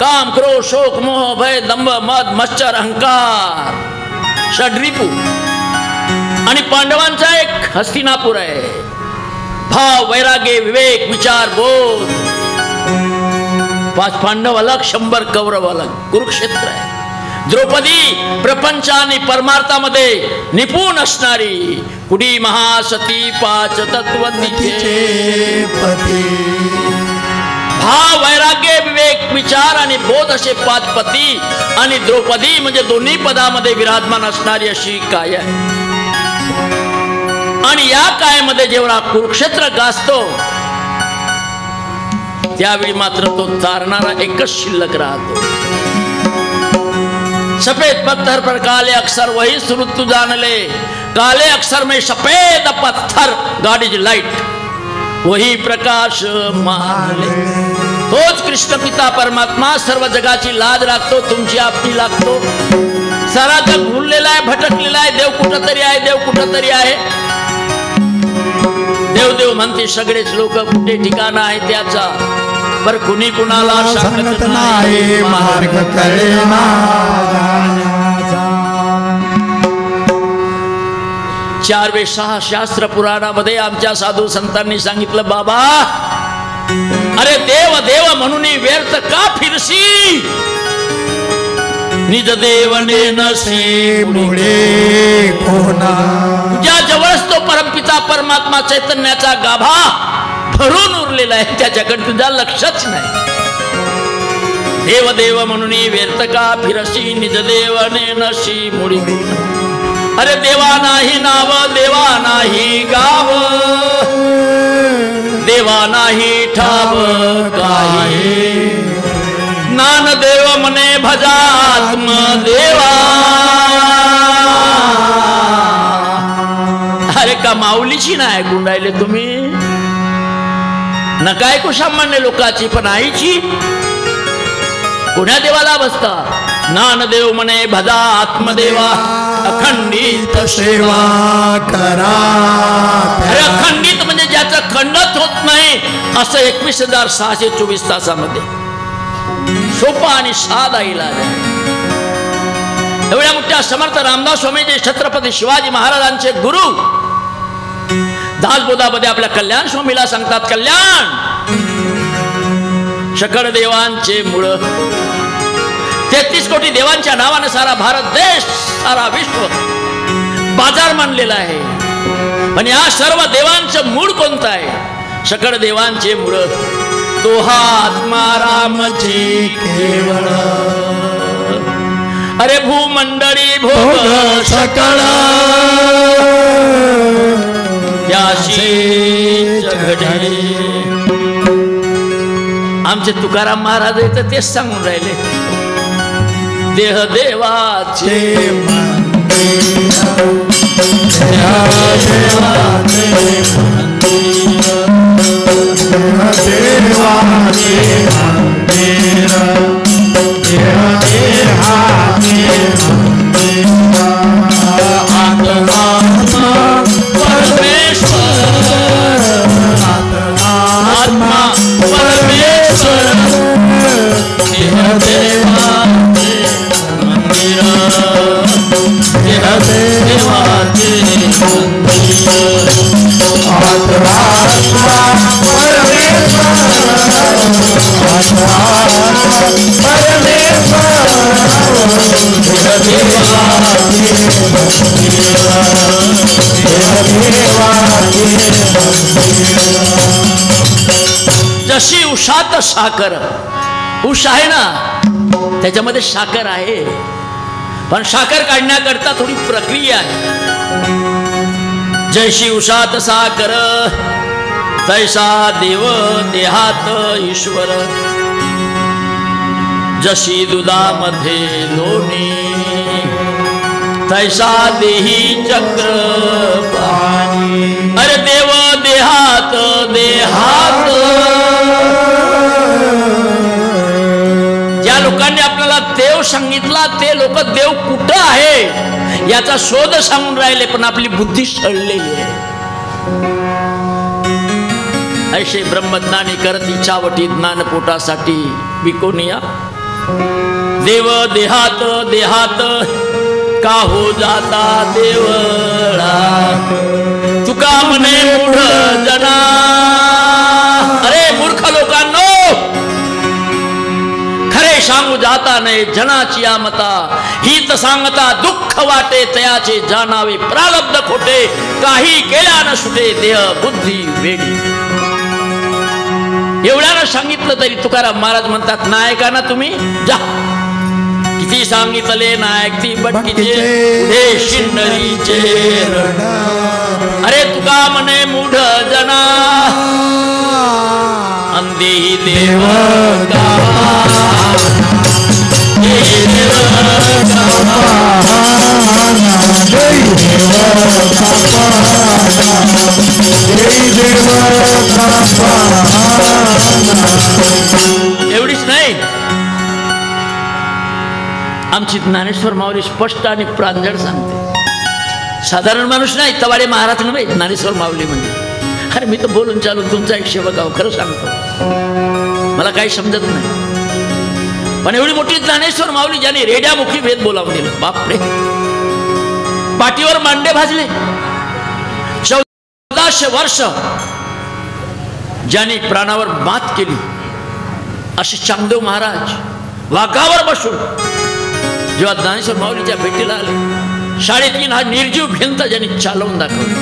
काम, क्रोध, शोक, मोह, भय, दंभ, मद, मत्सर, अहंकार, षड्रिपू. आणि पांडवांचा एक हस्तिनापूर आहे. भाव, वैराग्य, विवेक, विचार, बोध. 5 पांडव अलग, 100 कौरव अलग. कुरुक्षेत्र आहे. द्रौपदी प्रपंच आणि परमार्थामध्ये निपुण असणारी, कुडी महासती पाच तत्वतीचे पती, भाव वैराग्य विवेक विचार आणि बोध असे पाच पती, आणि द्रौपदी म्हणजे दोन्ही पदामध्ये विराजमान असणारी अशी काय आहे. आणि या कायमध्ये जेव्हा कुरुक्षेत्र गाजतो त्यावेळी मात्र तो तारणारा एकच शिल्लक राहतो. सफेद पत्थर पर काले अक्षर वही सुरुत जानले, काले अक्षर में सफेद पत्थर गॉड इज लाइट वही प्रकाश मानले. तोच कृष्ण पिता परमात्मा सर्व जगाची लाज राखतो, तुमची आपली लागतो. सारा जग भुललेला आहे, भटकलेला आहे. देव कुठं तरी आहे, देव कुठं तरी आहे. देव देव म्हणते सगळेच लोक, कुठे ठिकाण आहे त्याचा, पर कुणी कुणाला सांगत नाही मार्ग कळेना जाण्याचा. 4 शास्त्र पुराणामध्ये आमच्या साधू संतांनी सांगितलं, बाबा अरे देव देव म्हणून व्यर्थ का फिरसी, निज देवने नसे मुळे कोणा. तुझ्या जवळच तो परमपिता परमात्मा चैतन्याचा गाभा भरून उरलेला आहे, त्याच्याकडे तुझा लक्षच नाही. देव देव म्हणून व्यर्थ का फिरसी, निज देवने नशी मुळी. अरे देवा नाही नाव, देवा नाही गाव, देवा नाही ठाव काही, नान देव मने भजात्म देवा. अरे का माऊलीची नाही ऐकून राहिले तुम्ही, नका ऐकू सामान्य लोकांची, पण आईची. कोण्या देवाला बसता, नानदेव म्हणे भजा आत्मदेवा, अखंडित सेवा करा. अरे अखंडित म्हणजे ज्याचं खंडत होत नाही असं 21,624 तासामध्ये सोपा आणि साधा इलाज आहे. एवढ्या मोठ्या समर्थ रामदास स्वामीजी छत्रपती शिवाजी महाराजांचे गुरु दासबोधामध्ये आपल्या कल्याण स्वामीला सांगतात, कल्याण सकळ देवांचे मूळ, 33 कोटी देवांच्या नावाने सारा भारत देश, सारा विश्व बाजार मानलेला आहे. आणि या सर्व देवांचं मूळ कोणतं आहे, सकळ देवांचे मूळ तो हा आत्मा रामची केवळ. अरे भूमंडळी भोग सकळ त्याशी जगडे. आमचे तुकाराम महाराज तर तेच सांगून राहिले, देह देवाचे मंदिर, देह देवाचे मंदिर, देह देवाचे मंदिर, आत्मा परमेश्वर, आत्मा परमेश्वर, देह देवाचे मंदिर, देह देवाचे मंदिर, आत्मा परमेश्वर, आत्मा परमेश्वर, देह देवाचे मंदिर, देह देवाचे मंदिर. जशी उषात साखर, उष आहे ना त्याच्यामध्ये साखर आहे, पण साखर काढण्याकरता थोडी प्रक्रिया आहे. जशी उषात साखर तैसा देव देहात ईश्वर, जशी दुधामध्ये लोणी तैसा देही चक्र पाणी. अरे देव देहात देहात. ज्या लोकांनी आपल्याला देव सांगितला ते लोक देव कुठं आहे याचा शोध सांगून राहिले, पण आपली बुद्धी सळलेली आहे. ऐशे ब्रह्मज्ञानी करत इच्छावटी ज्ञानपोटासाठी विकोनिया. देव देहात देहात का हो जाता देवळा, तुका म्हणे मूढ जना. अरे मूर्ख लोकांनो, खरे सांगू जाता नाही जनाची आमता हित सांगता दुःख वाटे तयाचे जाणावे प्रारब्ध खोटे काही केल्या न सुटे देह बुद्धी वेडी. एवढ्यानं सांगितलं तरी तुकाराम महाराज म्हणतात नायकांना तुम्ही जा. किती सांगितले नायक ती बटकीचे शिंदरीचे अरे तुका म्हणे मूढ जना अंधी देव एवढीच नाही आमची ज्ञानेश्वर माऊली स्पष्ट आणि प्रांजळ सांगते. साधारण माणूस नाही तवाडे महाराज नव्हे ज्ञानेश्वर माऊली म्हणजे. अरे मी तर बोलून चालून तुमचा एक सेवक आहो खरं सांगतो मला काही समजत नाही पण एवढी मोठी ज्ञानेश्वर माऊली ज्याने रेड्यामुखी वेद बोलावून दिलं बापरे. पाठीवर मांडे भाजले 1400 वर्ष ज्याने प्राणावर मात केली असे चांगदेव महाराज वाघावर बसून जेव्हा ज्ञानेश्वर माऊलीच्या भेटीला आले 3.5 हा निर्जीव भिंत ज्यांनी चालवून दाखवली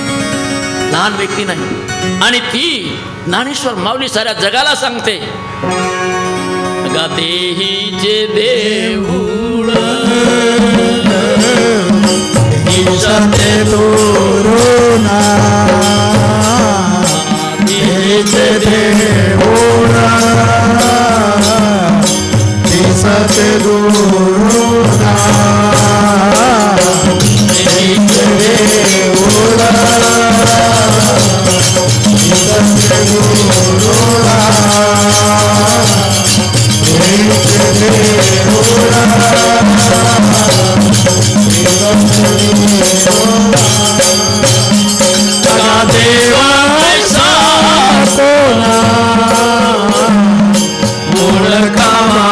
लहान व्यक्ती नाही आणि ती ज्ञानेश्वर माऊली साऱ्या जगाला सांगते गातेहीचे देऊळ दिसते तोरणा देहीचे देऊळ दिसते तोरणा देहीचे देऊळ दिसते तोरणा देहीचे देऊळ देवा ऐसा कोणा ओळखावा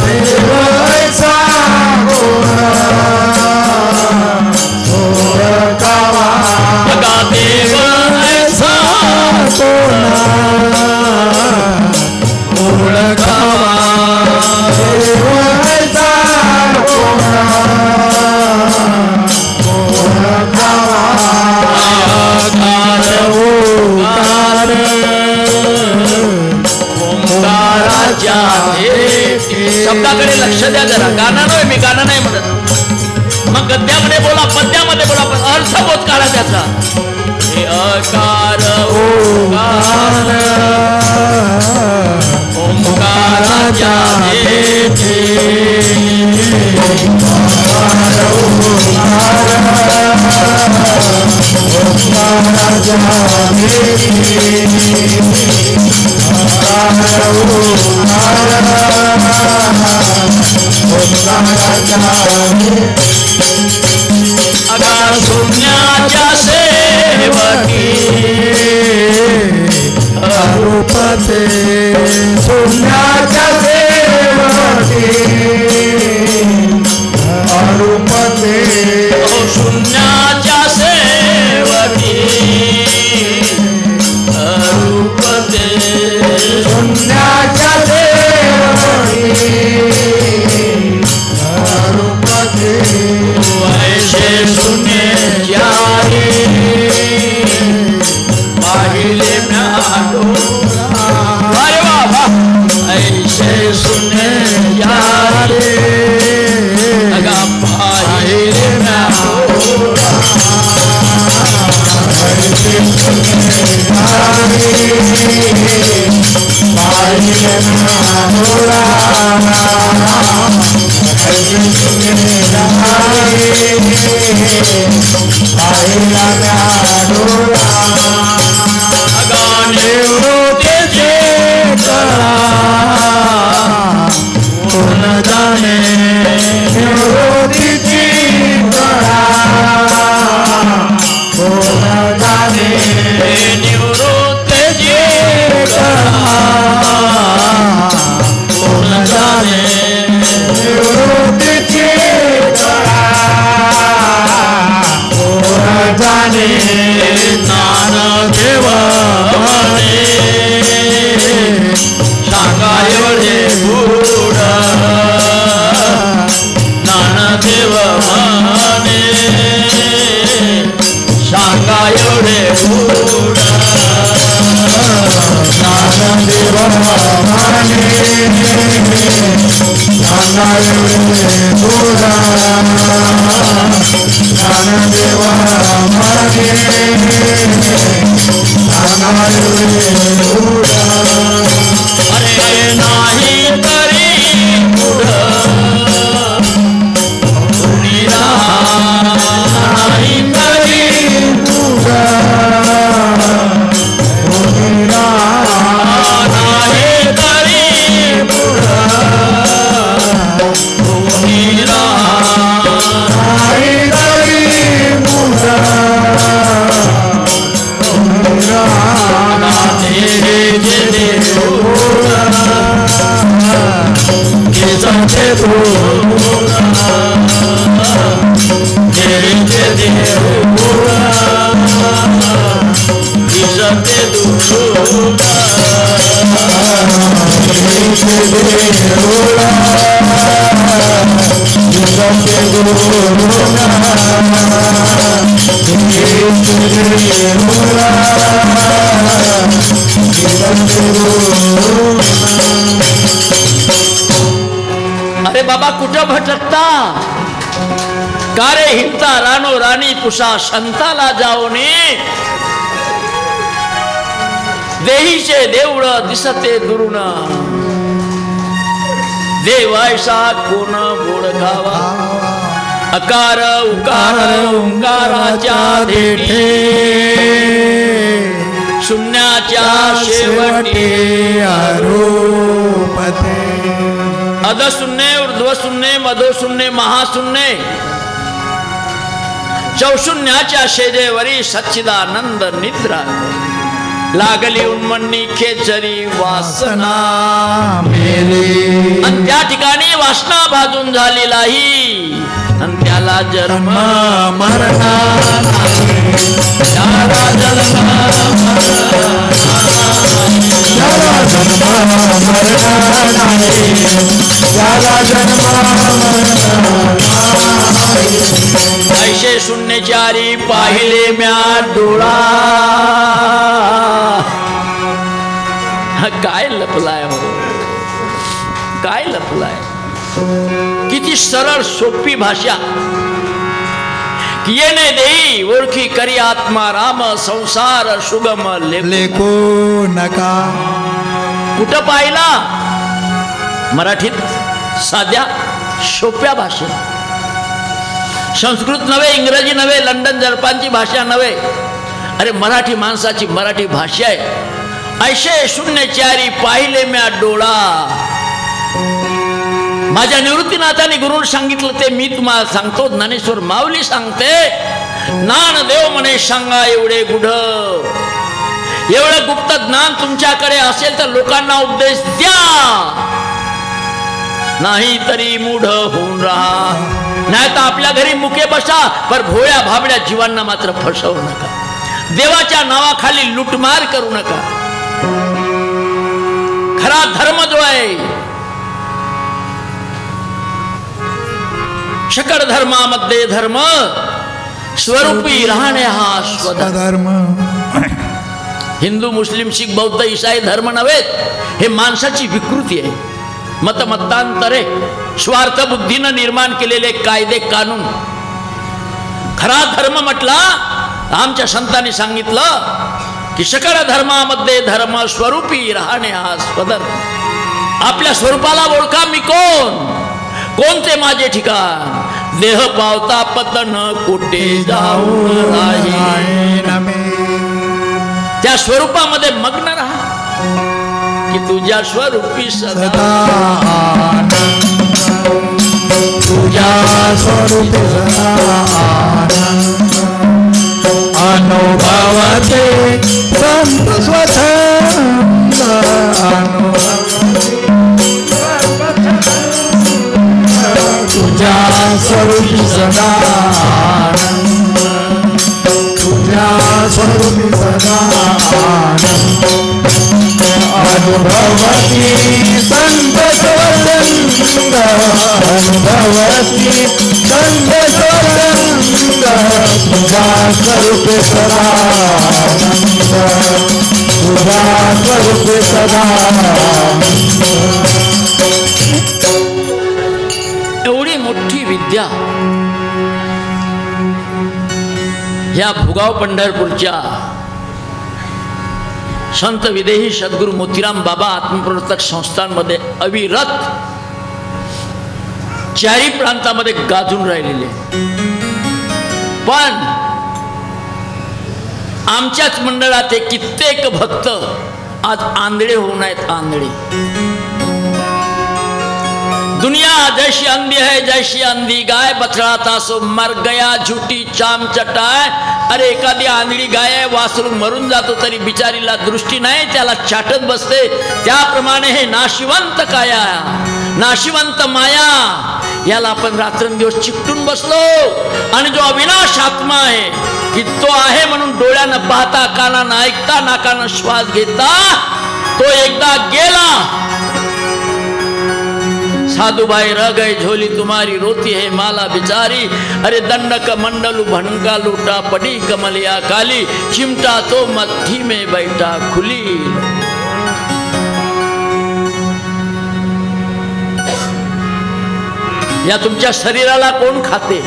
देवा ऐसा कोणा ओळखावा देवा ऐसा कोणा ओळखावा देवा ऐसा कोणा शब्दाकडे लक्ष द्या जरा. गाणं नाही मी गाणं नाही म्हणत मग गद्यामध्ये बोला पद्यामध्ये बोला पण अर्थ बोध काढा त्याचा. हे अकार ओंकार ओंकाराच्या अगा शून्याच्या सेवकी अरूपते शून्याच्या सेवकी अरूपते शून्याच्या सेवकी अरूपते शून्याच्या सेवकी अरूपते ऐसे शून्य जारी पाहिले अरे बाबा ऐसे शून्य जारी अगा पाहिले एवढे गोडा ज्ञानदेवा माने सांगा एवढे गोडा ज्ञानदेवा माने सांगा एवढे गोडा अरे नाही तरी नाही तरी अरे बाबा कुठं भटकता का रे हिंता रानो राणी तुषा संताला जाऊने देहीचे देवळ दिसते दुरून देवायसा कोण ओळखावा अकार उकार ओंकाराच्या देठे शून्याच्या शेवटी आरोपते अधशून्य ऊर्ध्वशून्य मधोशून्य महाशून्य चौशून्याच्या शेजेवरी सच्चिदानंद निद्रा लागली उन्मन्नी खेचरी वासना मेले आणि त्या ठिकाणी वासना भाजून झालेलाही आणि त्याला जन्म मरणा त्याला जन्म ऐशे शून्यचारी पाहिले म्या डोळा काय लपलाय हो काय लपलाय किती सरळ सोपी भाषा येणे देई ओळखी करी आत्मा राम संसार सुगम लेखो नका कुठं पाहिला मराठीत साध्या सोप्या भाषेत संस्कृत नव्हे इंग्रजी नव्हे लंडन जर्पानची भाषा नव्हे अरे मराठी माणसाची मराठी भाषा आहे ऐशे शून्यचारी पाहिले म्या डोळा माझ्या निवृत्तीनाथाने गुरु सांगितलं ते मी तुम्हाला सांगतो ज्ञानेश्वर माऊली सांगते ज्ञानदेव म्हणे सांगा एवढे गुढ एवढं गुप्त ज्ञान तुमच्याकडे असेल तर लोकांना उपदेश द्या नाही तरी मूढ होऊन राहा नाही तर आपल्या घरी मुके बसा पर भोळ्या भाबड्या जीवांना मात्र फसवू नका देवाच्या नावाखाली लुटमार करू नका खरा धर्म जो आहे शकळ धर्मामध्ये धर्म स्वरूपी राहणे हा स्वधर्म हिंदू मुस्लिम शीख बौद्ध ईसाई धर्म नव्हे हे माणसाची विकृती आहे मतमतांतरे स्वार्थ बुद्धीनं निर्माण केलेले कायदे कानून खरा धर्म म्हटला आमच्या संतांनी सांगितलं की सकळ धर्मामध्ये धर्म स्वरूपी राहणे हा स्वधर्म आपल्या स्वरूपाला ओळखा मी कोणते माझे ठिकाण देह पावता पतन कोटे जाऊन त्या स्वरूपामध्ये मग्न राहा की तुझ्या स्वरूपी सदा तुझ्या स्वरूपी सदा अनुभवते संत स्वच्छंद तुझ्या स्वरूपी सदा तुझ्या स्वरूपी सदा अनुभवती संत स्वच्छंद भवती कंद तरंग तुझा स्वरूपे सदानंद तुझा स्वरूपे सदानंद. एवढी मोठी विद्या या भुगाव पंढरपूरच्या संत विदेही सद्गुरू मोतीराम बाबा आत्मप्रवर्तक संस्थांमध्ये अविरत चारी प्रांतामध्ये गाजून राहिलेले. पण आमच्याच मंडळात कित्येक भक्त आज आंधळे होऊन आहेत. आंधळे. दुनिया जैसी अंधी है जैसी अंधी गाय बछड़ा सो मर गया झूठी चाम चटाय. अरे एखादी आंधळी गाय आहे वासरू मरून जातो तरी बिचारीला दृष्टी नाही त्याला चाटत बसते. त्याप्रमाणे हे नाशिवंत काया नाशिवंत माया याला आपण रात्रंदिवस चिकटून बसलो. आणि जो अविनाश आत्मा आहे की तो आहे म्हणून डोळ्यानं पाहता कानानं ऐकता नाकानं श्वास घेता तो एकदा गेला. साधुभाई रह गए झोली तुम्हारी रोती है माला बिचारी. अरे दंडक मंडलू भनका लूटा पड़ी कमलिया काली चिमटा तो मट्ठी में बैठा खुली. या तुमच्या शरीराला कोण खाते?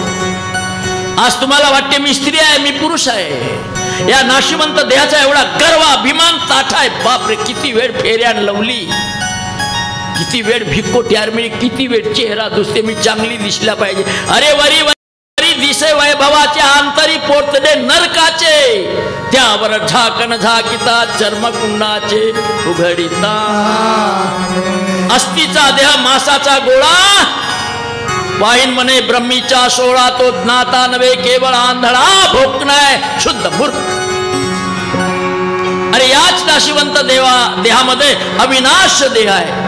आज तुम्हाला वाटते मी स्त्री आहे मी पुरुष आहे. या नाशिवंत देहाचा एवढा गर्व अभिमान ताठा आहे. बापरे किती वेळ फेऱ्या लवली किती वेळ भिक्को ट्यारमिळी किती वेळ चेहरा दुसरे मी चांगली दिसला पाहिजे. अरे वरी वरी दिसे वैभवाचे अंतरी पोतडे नरकाचे त्यावर झाकण झाकिता चर्मकुंडाचे उघडिता. अस्थिचा देह मासाचा गोळा वाहीन म्हणे ब्रह्मीचा सोळा तो ज्ञाता नव्हे केवळ आंधळा भोकणाय शुद्ध मूर्ख. अरे याच नाशिवंत देहामध्ये अविनाश देह आहे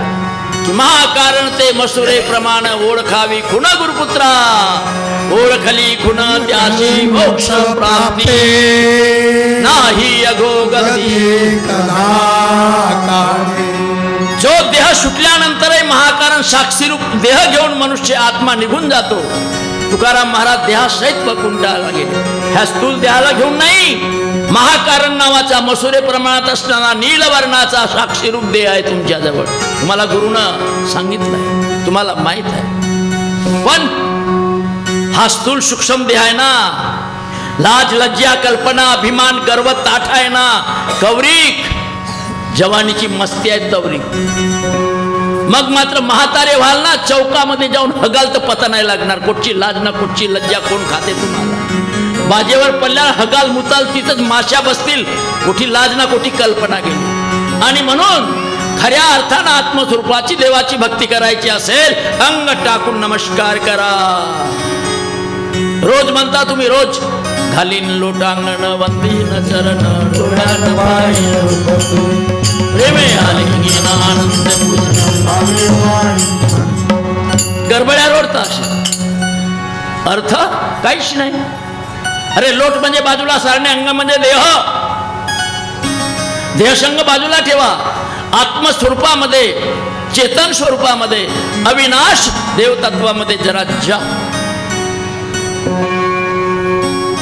की महाकारण ते मसुरे प्रमाण ओळखावी खुण गुरुपुत्रा. ओळखली खुण त्याची मोक्ष प्राप्ती नाही अघोगती. जो देह सुटल्यानंतरही महाकारण साक्षीरूप देह घेऊन मनुष्य आत्मा निघून जातो. तुकाराम महाराज देहासहित वैकुंठाला गेले. ह्या स्थूल देहाला घेऊन नाही. महाकारण नावाचा मसुरे प्रमाणात असणारा नीलवर्णाचा साक्षीरूप देह आहे तुमच्या जवळ. तुम्हाला गुरुनं सांगितलंय तुम्हाला माहित आहे. पण हा स्थूल सूक्ष्म देह आहे ना लाज लज्जा कल्पना अभिमान गर्व ताठा आहे ना कौरिक जवानीची मस्ती आहे तवरिक. मग मात्र म्हातारे व्हाल ना चौकामध्ये जाऊन हगाल तर पता नाही लागणार. कोटची लाज ना कोटची लज्जा कोण खाते तुम्हाला. बाजेवर पडल्यावर हगाल मुताल तिथंच माश्या बसतील. कोठी लाज ना कोठी कल्पना गेली. आणि म्हणून खऱ्या अर्थानं आत्मस्वरूपाची देवाची भक्ती करायची असेल अंग टाकून नमस्कार करा. रोज म्हणता तुम्ही रोज घालीन लोटांगण वंदीन चरण डोळ्यात पाय प्रेमे आलिंगन आनंद गडबड्या रोडता अर्थ काहीच नाही. अरे लोट म्हणजे बाजूला सारणे अंग म्हणजे देह. देहसंग बाजूला ठेवा. आत्मस्वरूपामध्ये चेतन स्वरूपामध्ये अविनाश देवतत्वामध्ये जरा जा.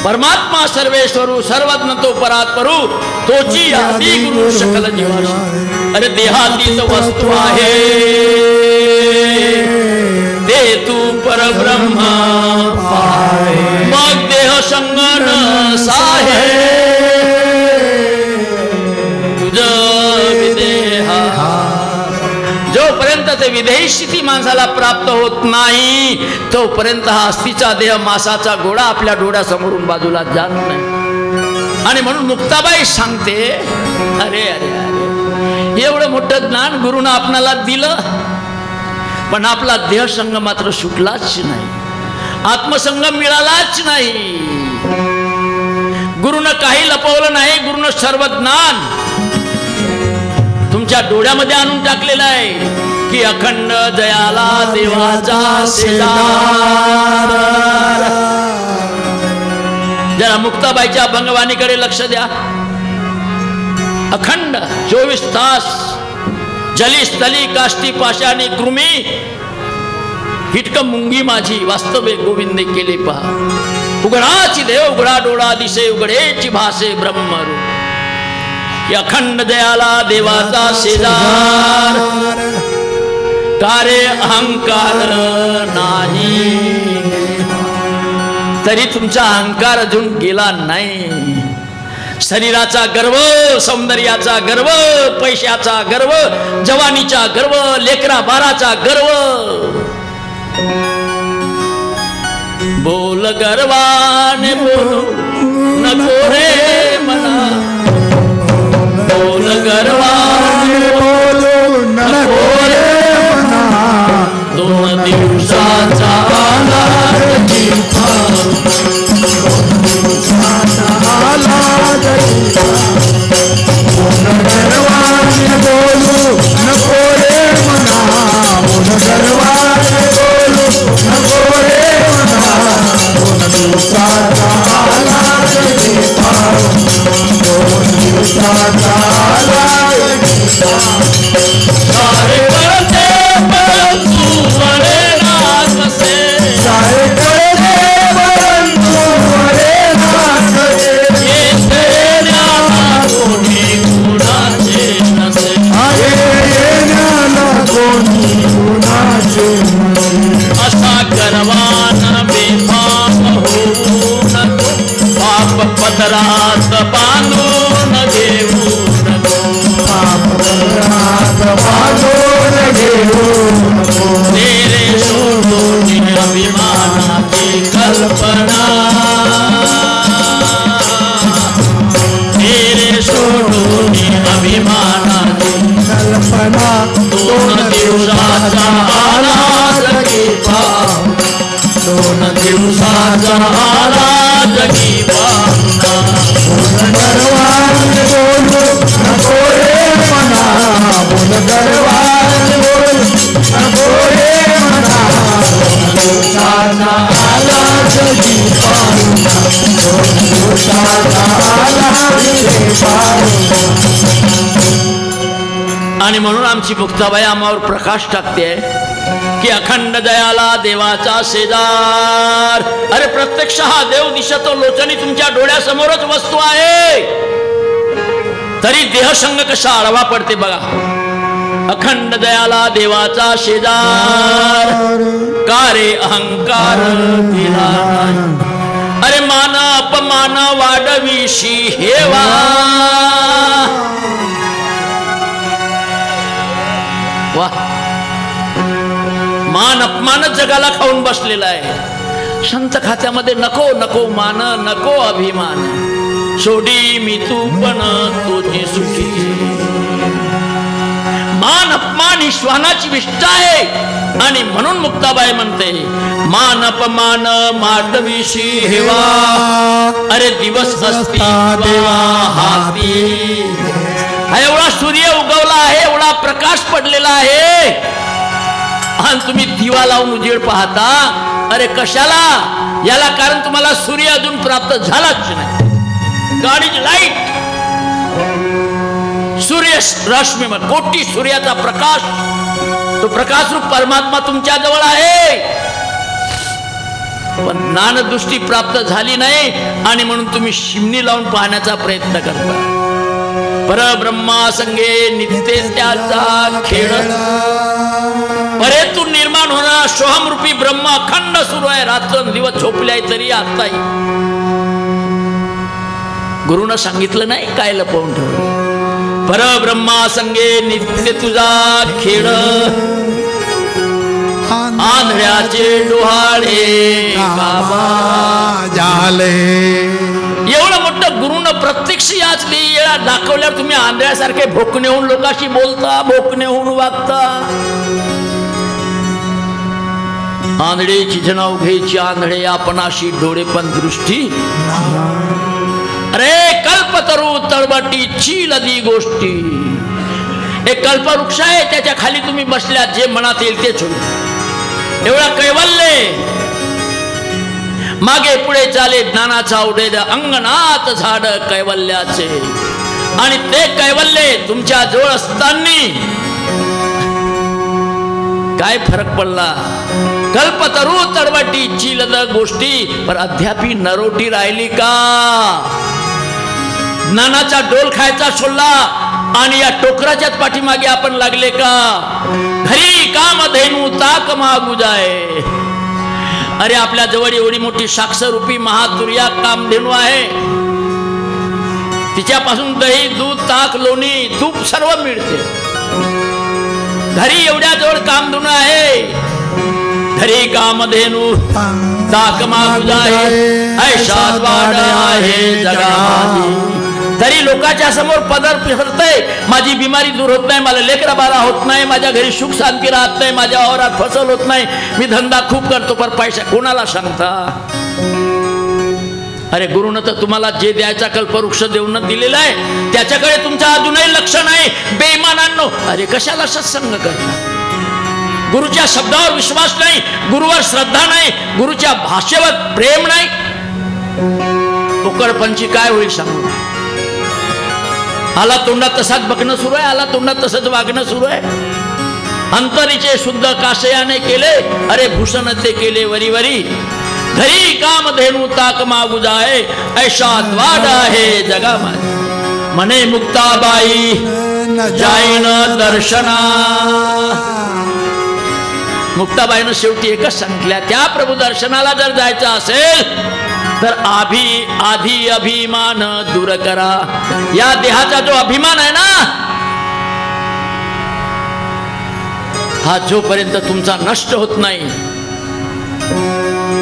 परमात्मा सर्वेश्वरू सर्वज्ञ तो परात्परू तोची आदि गुरु सकल जीवाशी. अरे देहातीत वस्तू आहे ते तू परब्रह्म मग देह संगन साहे तुझ विदेहा. जोपर्यंत ते विदेही स्थिती माणसाला प्राप्त होत नाही तोपर्यंत हा अस्थिचा देह मासाचा गोळा आपल्या डोळ्यासमोरून बाजूला जात नाही. आणि म्हणून मुक्ताबाई सांगते अरे अरे अरे एवढं मोठं ज्ञान गुरुनं आपणाला दिलं पण आपला देहसंग मात्र सुटलाच नाही. आत्मसंग मिळालाच नाही. गुरुनं काही लपवलं नाही. गुरुनं सर्व ज्ञान तुमच्या डोळ्यामध्ये आणून टाकलेलं आहे की अखंड जयाला देवाचा शेजार. जरा मुक्ताबाईच्या भंगवाणीकडे लक्ष द्या. अखंड 24 तास जली स्थली काष्टी पाशाणी कृमी हिटक मुंगी माझी वास्तवे गोविंदे केले पहा. उघडाची देव उघडा डोळा दिसे उघडेची भासे ब्रह्मरूप. या अखंड दयाला देवाचा शेजार कारे अहंकार नाही. तरी तुमचा अहंकार अजून गेला नाही. शरीराचा गर्व, सौंदर्याचा गर्व, पैशाचा गर्व, जवानीचा गर्व, लेकरा बाराचा गर्व. बोल गर्वाने बोलू नको रे मना. बोल गर्वाने बोलू नको रे मना. 2 दिवसाचा आला गर्वाने बोलू नको रे मना. बोल गर्वाने बोलू नको रे मना. 2 दिवसाचा आला 2 दिवसाचा आला. सारे करते परंतु वरे नाथ से. सारे करते परंतु वरे नाथ से. ये ज्ञाना कोणी गुणाचे नसे. ये ज्ञाना कोणी गुणाचे नसे. असा गर्वान बेफाम होऊ नको. पाप पदरात बांधून घेऊ नको. पापरात बांधून घेऊ नको. तेरे सोडून अभिमानाची कल्पना. तेरे सोडून अभिमानाची कल्पना. 2 दिवसाचा आला जगी पाव. 2 दिवसाचा आला जगी पावना. गर्वाने बोलू नको रे मना. बोल गर्वाने बोलू नको रे मना. 2 दिवसाचा आला जगी पाहुणा. 2 दिवसाचा आला जगी पाहुणा. आणि म्हणून आमची मुक्ताबाई आम्हावर प्रकाश टाकते की अखंड दयाला देवाचा शेजार. अरे प्रत्यक्ष हा देव दिसतो लोचनी तुमच्या डोळ्यासमोरच वस्तू आहे. तरी देहसंग कसा आळवा पडते बघा. अखंड दयाला देवाचा शेजार कारे अहंकार दिला. अरे मान अपमान वाढविशी हेवा. वाह, मान अपमान जगाला खाऊन बसलेला आहे. संत खात्यामध्ये नको नको मान नको अभिमान. सोडी मी तू पण तुझी सुखी. मान अपमान ही श्वानाची विष्ठा आहे. आणि म्हणून मुक्ताबाई म्हणते मान अपमान मांडविशी हेवा. अरे दिवस असती देवा हाती. हा एवढा सूर्य उगवला आहे, एवढा प्रकाश पडलेला आहे आणि तुम्ही दिवा लावून उजेड पाहता. अरे कशाला? याला कारण तुम्हाला सूर्य अजून प्राप्त झालाच नाही. गाडीची लाईट, सूर्य रश्मी, कोटी सूर्याचा प्रकाश, तो प्रकाश रूप परमात्मा तुमच्या जवळ आहे. पण ज्ञानदृष्टी प्राप्त झाली नाही आणि म्हणून तुम्ही शिमणी लावून पाहण्याचा प्रयत्न करता. परब्रह्मा संगे नित्य त्याचा खेळ. परेतून निर्माण होणारा सोहमरूपी ब्रह्म अखंड सुरू आहे. रात्र दिवस झोपलाय तरी आताही. गुरुनं सांगितलं नाही काय लपवून ठेवलं. परब्रह्मा संगे नित्य तुझा खेळ. आंधळ्याचे डोहाळे बाबा झाले. एवढं मोठं गुरुनं प्रत्यक्ष याच वेळा दाखवल्यावर तुम्ही आंधळ्यासारखे भोकणे होऊन लोकांशी बोलता, भोकणे होऊन वागता. आंधळेची जनाव घ्यायची आंधळे आपणाशी डोळे पण दृष्टी. अरे कल्पतरू तळबटी चील दी गोष्टी. एक कल्पवृक्ष आहे, त्याच्या खाली तुम्ही बसल्या, जे मनात येईल तेच होईल. एवढा कैवल्य मागे पुढे चाले ज्ञानाचा उडेद अंगणात झाड कैवल्याचे. आणि ते कैवल्य तुमच्या जवळ असताना काय फरक पडला? कल्पतरू तडवटी चिलद गोष्टी पर अद्यापी नरोटी राहिली का? ज्ञानाचा डोल खायचा सोडला आणि या टोकराच्याच पाठीमागे आपण लागले का? घरी काम धेनू ताक मागू जाय. अरे आपल्या जवळ एवढी मोठी साक्षरूपी महातुर्या कामधेनू आहे. तिच्यापासून दही दूध ताक लोणी तूप सर्व मिळते. घरी एवढ्या जवळ कामधेनू आहे. घरी कामधेनू ताक मागू जाय ऐशा वाड आहे जगामध्ये. तरी लोकांच्या समोर पदर फिरतय. माझी बिमारी दूर होत नाही, मला लेकरा बारा होत नाही, माझ्या घरी सुख शांती राहत नाही, माझ्या वावरात फसल होत नाही, मी धंदा खूप करतो पण पैसा कोणाला सांगता? अरे गुरुनं तर तुम्हाला जे द्यायचा कल्पवृक्ष देऊन दिलेला आहे त्याच्याकडे तुमचं अजूनही लक्ष नाही. बेईमानांनो, अरे कशाला सत्संग करता? गुरुच्या शब्दावर विश्वास नाही, गुरुवर श्रद्धा नाही, गुरुच्या भाषेवर प्रेम नाही. पोकळपंची काय होईल सांगू? आला तोंडात तसाच बघणं सुरू आहे, आला तोंडात तसंच वागणं सुरू आहे. अंतरीचे शुद्ध काशयाने केले, अरे भूषण ते केले वरी वरी. घरी काम धेनू ताक मागू जाय ऐशा द्वाड आहे जगामध्ये. म्हणे मुक्ताबाई जाईन दर्शना. मुक्ताबाईनं शेवटी एकच सांगितल्या, त्या प्रभू दर्शनाला जर जायचं असेल तर आधी अभिमान दूर करा. या देहाचा जो अभिमान आहे ना, हा जोपर्यंत तुमचा नष्ट होत नाही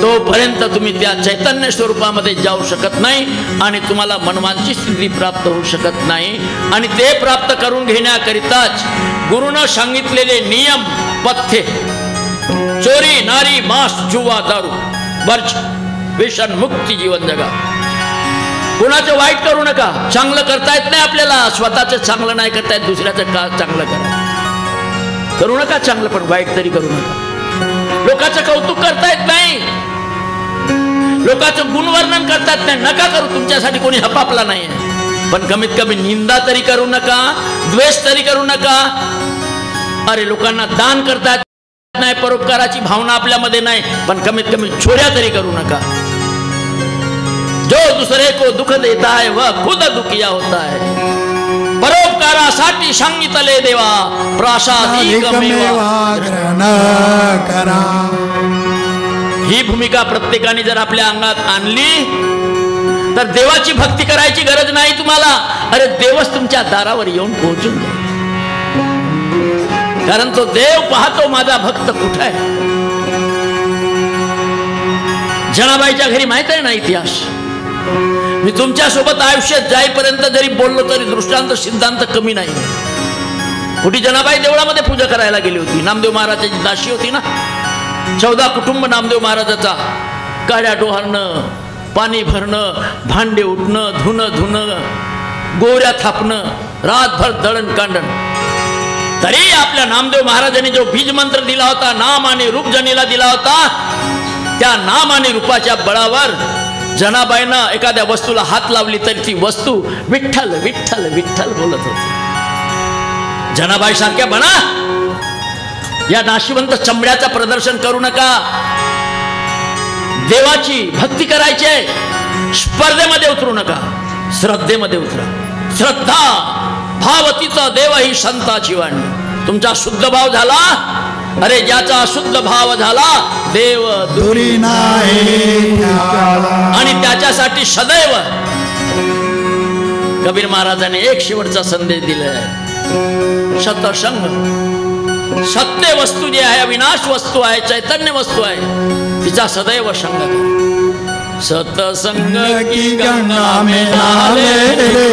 तोपर्यंत तुम्ही त्या चैतन्य स्वरूपामध्ये जाऊ शकत नाही आणि तुम्हाला मनवांची स्थिती प्राप्त होऊ शकत नाही. आणि ते प्राप्त करून घेण्याकरिताच गुरुनं सांगितलेले नियम पथ्य, चोरी नारी मांस जुवा दारू वर्ज व्यसन मुक्ती जीवन जगा. कोणाचं वाईट करू नका. चांगलं करता येत नाही आपल्याला, स्वतःचं चांगलं नाही करता येत, दुसऱ्याचं का चांगलं करा. करू नका चांगलं, पण वाईट तरी करू नका. लोकांचं कौतुक करता येत नाही, लोकांचं गुणवर्णन करता येत नाही, नका करू. तुमच्यासाठी कोणी हपापला नाही, पण कमीत कमी निंदा तरी करू नका, द्वेष तरी करू नका. अरे लोकांना दान करता येत नाही, परोपकाराची भावना आपल्यामध्ये नाही, पण कमीत कमी चोऱ्या तरी करू नका. जो दुसरे को दुख देता है वह खुद दुखिया होता है. परोपकारासाठी सांगितले देवा प्रासादिक मेवा ग्रहण करा. ही भूमिका प्रत्येकाने जर आपल्या अंगात आणली तर देवाची भक्ती करायची गरज नाही तुम्हाला. अरे देवच तुमच्या दारावर येऊन पोहोचून जाईल. कारण तो देव पाहतो माझा भक्त कुठे आहे. जनाबाईच्या घरी माहित आहे ना इतिहास. मी तुमच्या सोबत आयुष्यात जाईपर्यंत जरी बोललो तरी दृष्टांत सिद्धांत कमी नाही. कुठे जनाबाई देवळामध्ये पूजा करायला गेली होती. नामदेव महाराजाची दाशी होती ना. 14 कुटुंब नामदेव महाराजाचा. काड्या डोहारणं, पाणी भरणं, भांडे उठणं, धुणं, गोऱ्या थापणं, रातभर दळण कांडण. तरी आपल्या नामदेव महाराजांनी जो बीज मंत्र दिला होता, नाम आणि रूप जनीला दिला होता, त्या नाम आणि रूपाच्या बळावर जनाबाईनं एखाद्या वस्तूला हात लावली तरी ती वस्तू विठ्ठल विठ्ठल विठ्ठल बोलत होती. जनाबाई सारख्या बना. या नाशिवंत चमड्याचं प्रदर्शन करू नका. देवाची भक्ती करायची आहे. स्पर्धेमध्ये उतरू नका, श्रद्धेमध्ये उतरा. श्रद्धा भावतीचा देव ही संताची वाणी. तुमचा शुद्ध भाव झाला, अरे ज्याचा अशुद्ध भाव झाला देव दुरी नाही. आणि त्याच्यासाठी सदैव कबीर महाराजांनी एक शेवटचा संदेश दिलाय. सतसंग, सत्य वस्तू जी आहे, अविनाश वस्तू आहे, चैतन्य वस्तू आहे, तिचा सदैव संग कर. सतसंग की गंगा में नाले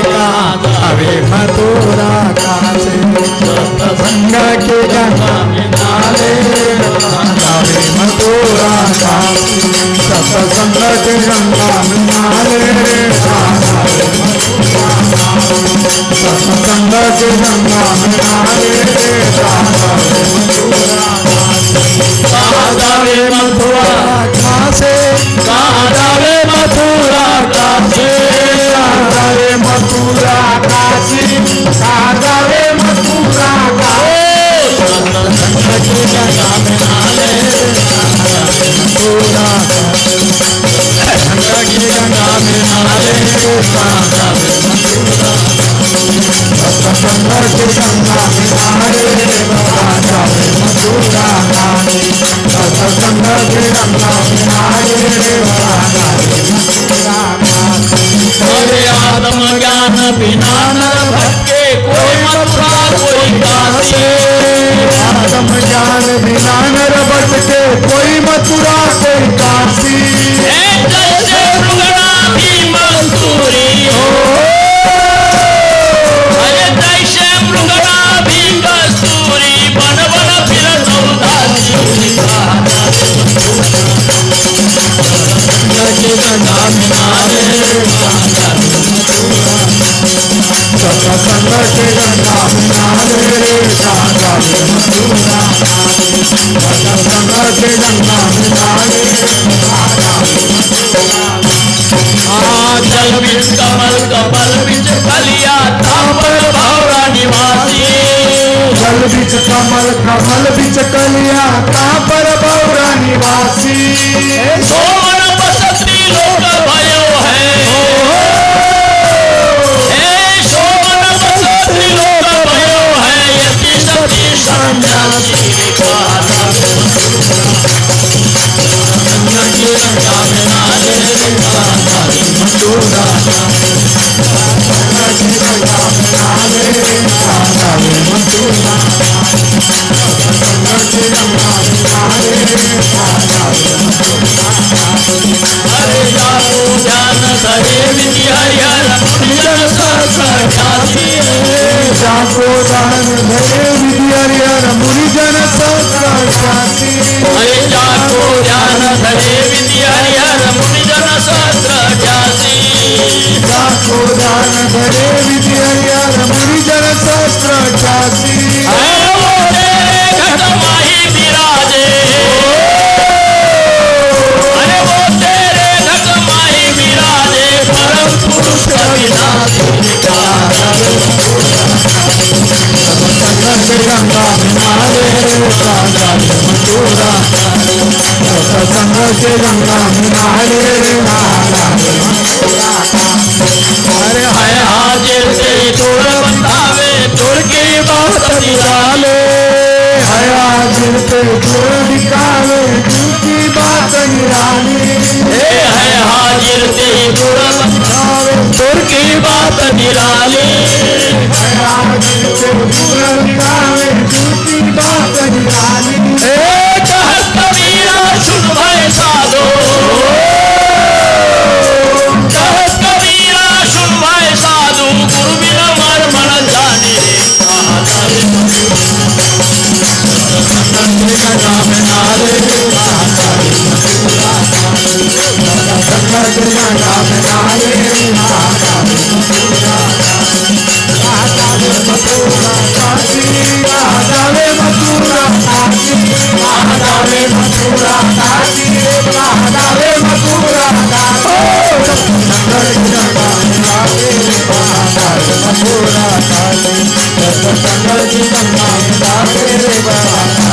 गावे मथुरा कासे. सतसंग की गंगा में नाले गावे मथुरा कासे. सतसंग की गंगा में नाले गावे मथुरा कासे. सतसंग की गंगा में नाले गावे मथुरा कासे. गावे मथुरा काशी. गावे मथुरा काशी. गावे मथुरा काशी. सतसंग की गंगा में नाले गंगा की गंगा में नहावे प्राण जावे मथुरा गंगा की गंगा में नहावे प्राण जावे मथुरा गंगा की गंगा में नहावे प्राण जावे मथुरा अरे आत्म ज्ञान बिना न भटके कोई मथुरा कोई काशी आत्म ज्ञान बिना नर भटके कोई मथुरा कोई काशी जैसे मृगणा भी मस्तूरी हो अरे जैसे मृगणा भी कस्तूरी बन बन फिर उदासी गंगा में नहावे सत्संग के गंगा में नहावे प्राण जावे मथुरा सत्संग के गंगा में नहावे प्राण जावे जल बिच कमल कमल बिच कलिया तापर भौरा निवासी जल बिच कमल कमल बिच कलिया तापर भौरा निवासी सोमन बसती लोक भयो है सोमन बसती लोक भयो है यति सती सन्यासी गंगा की गंगा में नहावे प्राण जावे मथुरा गंगा की गंगा में नहावे प्राण जावे मथुरा गंगा की गंगा में नहावे प्राण जावे मथुरा अरे जाको ध्यान धरे विधि हरिहर मुनिजन सहस्रख्याति जाको दान धरे विधि हरिहर मुनिजन सहस्रख्याति अरे जाको ध्यान धरे विधि हरिहर मुनिजन सहस्रख्याति जाको दान धरे विधि हरिहर मुनिजन सहस्रख्याति वो तेरे घट माही विराजे अरे वो तेरे घट माही विराजे परम पुरुष अविनाशी गंगा में नहावे प्राण जावे मथुरा सत्संग के गंगा में नहावे प्राण जावे मथुरा अरे है हाजिर तेरी तोड़ बतावे तोड़ की बात निराले है हाजिर पे जोड़ निकाले की बात निराली है हाजिर तेरी तोड़ बतावे तोड़ की बात निराली है हाजिर पे जोड़ निकाले की बात निराली कहत कबीरा सुन भय साधो कहत कबीरा सुन भय साधु गुरु बिना मर मन जाने गंगा में नहावे प्राण जावे मथुरा गंगा में नहावे प्राण जावे मथुरा जावे मथुरा काशी जावे मथुरा काशी जावे मथुरा काशी जावे मथुरा काशी गंगा में नहावे प्राण जावे मथुरा काशी गंगा में नहावे प्राण